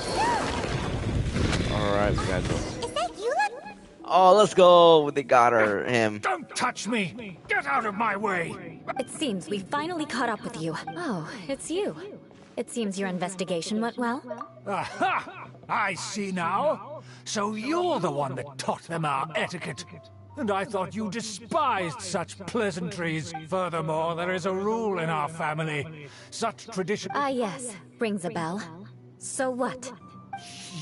Alright, we gotta go. Is that Eula? Oh, let's go. They got him. Don't touch me! Get out of my way! It seems we finally caught up with you. Oh, it's you. It seems your investigation went well. Aha! I see now. So you're the one that taught them our etiquette. And I thought you despised such pleasantries. Furthermore, there is a rule in our family. Such tradition... Ah, yes. Rings a bell. So what?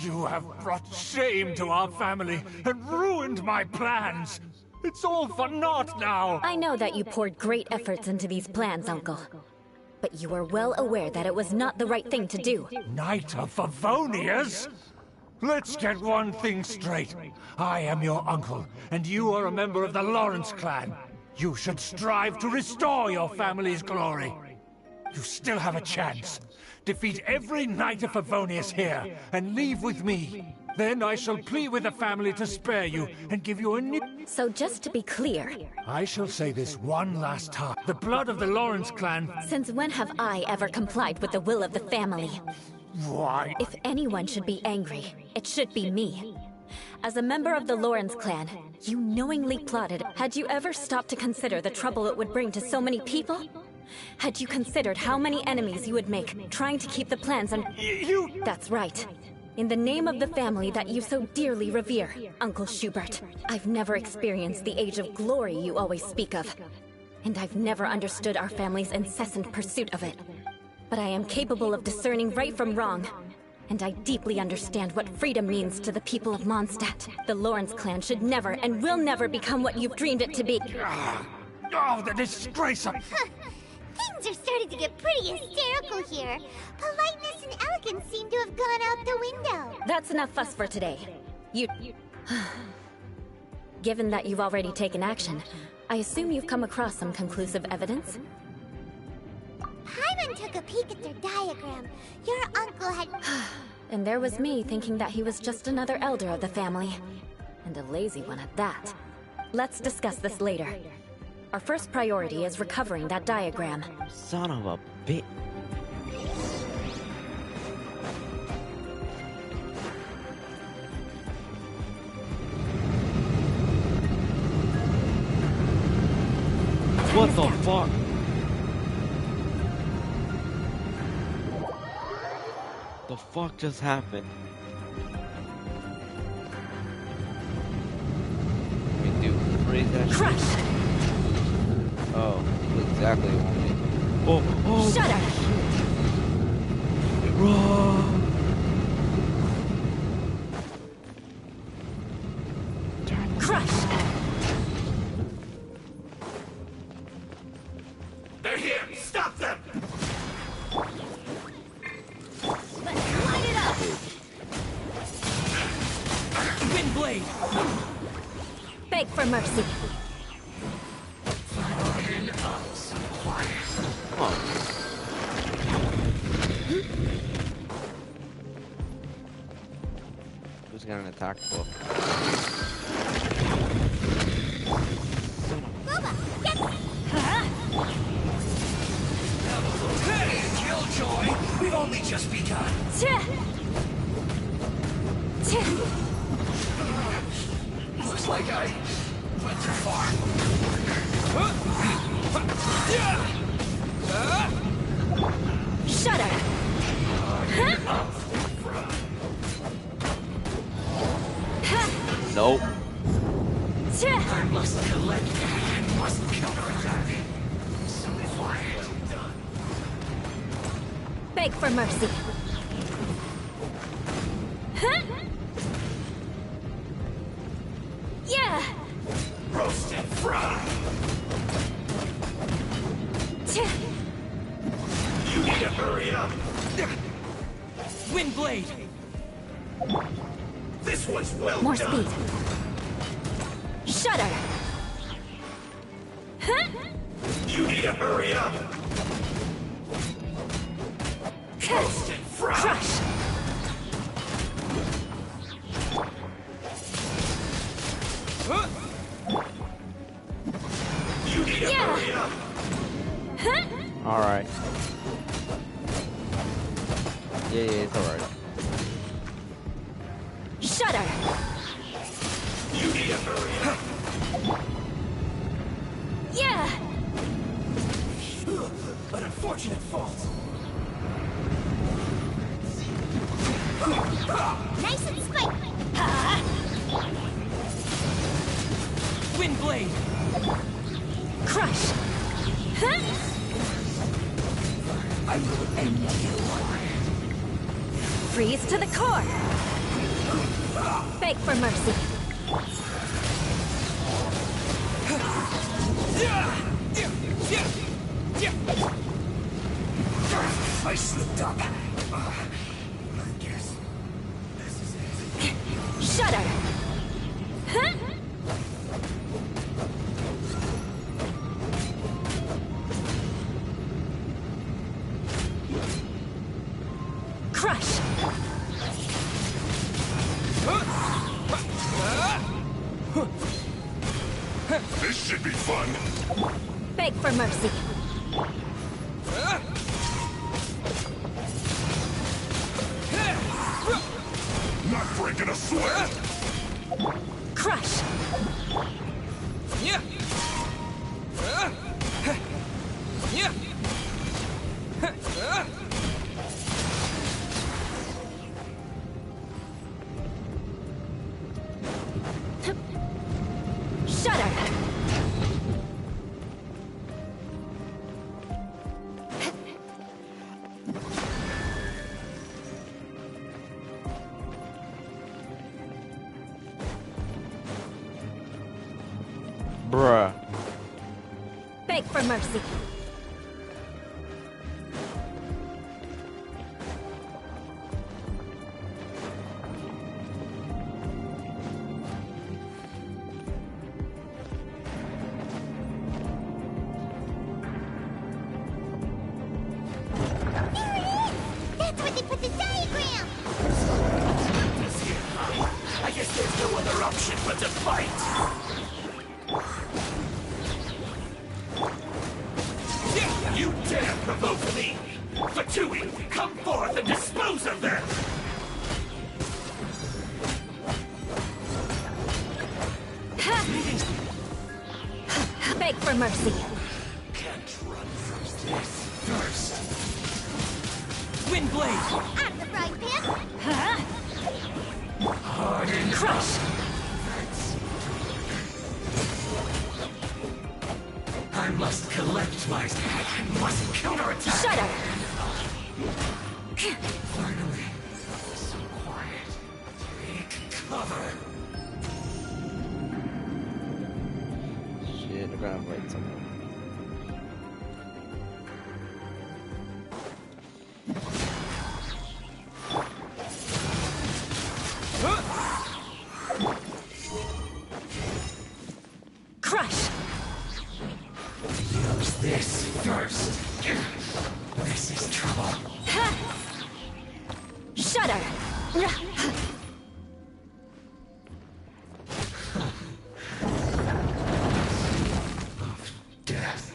You have brought shame to our family and ruined my plans. It's all for naught now. I know that you poured great efforts into these plans, Uncle. But you are well aware that it was not the right thing to do. Knight of Favonius? Let's get one thing straight. I am your uncle, and you are a member of the Lawrence clan. You should strive to restore your family's glory. You still have a chance. Defeat every Knight of Favonius here, and leave with me. Then I shall plead with the family to spare you, and give you a new... So just to be clear... I shall say this one last time. The blood of the Lawrence clan... Since when have I ever complied with the will of the family? Why? If anyone should be angry, it should be me. As a member of the Lawrence clan, you knowingly plotted. Had you ever stopped to consider the trouble it would bring to so many people? Had you considered how many enemies you would make, trying to keep the plans on... You... That's right. In the name of the family that you so dearly revere, Uncle Schubert, I've never experienced the age of glory you always speak of. And I've never understood our family's incessant pursuit of it. But I am capable of discerning right from wrong. And I deeply understand what freedom means to the people of Mondstadt. The Lawrence clan should never and will never become what you've dreamed it to be. Oh, the disgrace of... Things are starting to get pretty hysterical here. Politeness and elegance seem to have gone out the window. That's enough fuss for today. You... Given that you've already taken action, I assume you've come across some conclusive evidence? Paimon took a peek at their diagram. Your uncle had... And there was me thinking that he was just another elder of the family. And a lazy one at that. Let's discuss this later. Our first priority is recovering that diagram. Son of a bitch. What the fuck? The fuck just happened? Wait, dude, freeze that shit. Crush! Oh, exactly what we... Oh, Shudder! Run! Crush! They're here! Stop them! Light it up! Wind blade! Beg for mercy. Who's got an attack book? Hey, Killjoy! We've only just begun. Looks like I went too far. Shudder! Nope. I must collect and must counterattack. So quiet. Beg for mercy. Yeah! Roast and fry. You need to hurry up. Wind blade. This one's well More done. speed. Shudder! You need to hurry up. Roast and fry. Crush! You need to hurry up. Alright. Yeah, it's alright. Shudder! You need to hurry up. Yeah! An unfortunate fault. Nice and spike. Wind blade. Crush! I will end you. Freeze to the core! Beg for mercy. I slipped up. I guess this is it. Shudder! This should be fun. Beg for mercy. Not breaking a sweat. Crush. Yeah. Yeah. Shudder. Bruh. Beg for mercy. That's where they put the diagram! I guess there's no other option but to fight. You dare provoke me! Fatui, come forth and dispose of them! Beg for mercy. Can't run from this. First, Windblade. Out of the frying pan! harden. Crush. I must collect my... I must counterattack! Shudder. Finally. So quiet. Take cover. Shit, I gotta wait somewhere. Crush. Use this first. This is trouble. Shudder. Death.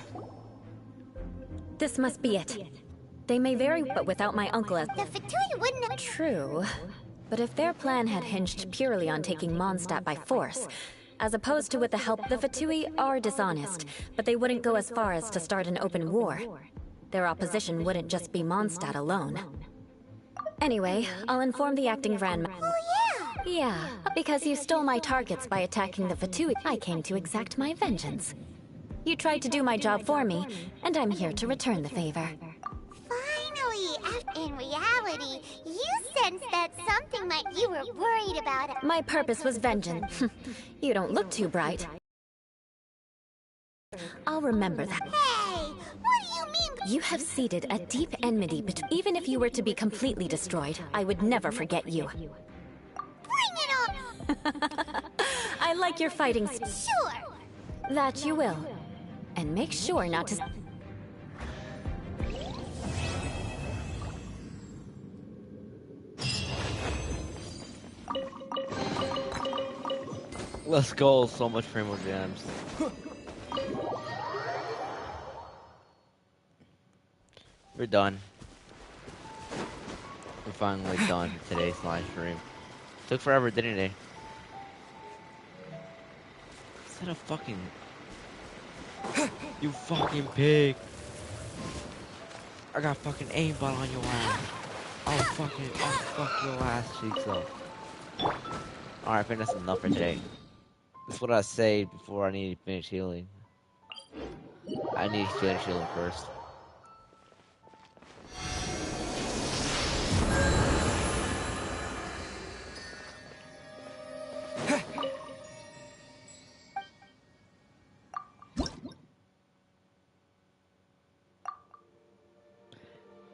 This must be it. They may vary, but without my uncle as... The Fatui wouldn't have... True. But if their plan had hinged purely on taking Mondstadt by force, as opposed to with the help, the Fatui are dishonest, but they wouldn't go as far as to start an open war. Their opposition wouldn't just be Mondstadt alone. Anyway, I'll inform the acting Grand... Oh, yeah! Yeah, because you stole my targets by attacking the Fatui, I came to exact my vengeance. You tried to do my job for me, and I'm here to return the favor. Finally! In reality, you sensed that something might... You were worried about it. My purpose was vengeance. You don't look too bright. I'll remember that. Hey! What do you mean? You have seeded a deep enmity between... Even if you were to be completely destroyed, I would never forget you. Bring it on! I like your fighting... Sure! That you will. And make sure not to... Let's go, so much Primo Gems. We're done. We're finally done for today's live stream. Took forever, didn't it? Is that a fucking... You fucking pig! I got fucking aimbot on your ass. I'll fuck your ass cheeks up. Alright, I think that's enough for today. That's what I saved before I need to finish healing. I need to finish healing first.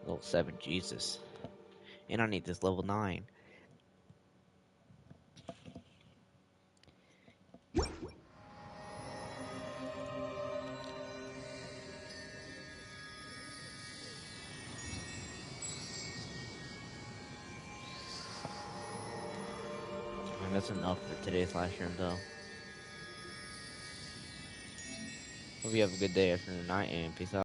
Level 7, Jesus. And I need this level 9. And that's enough for today's live stream though. Hope you have a good day, afternoon, night, and peace out.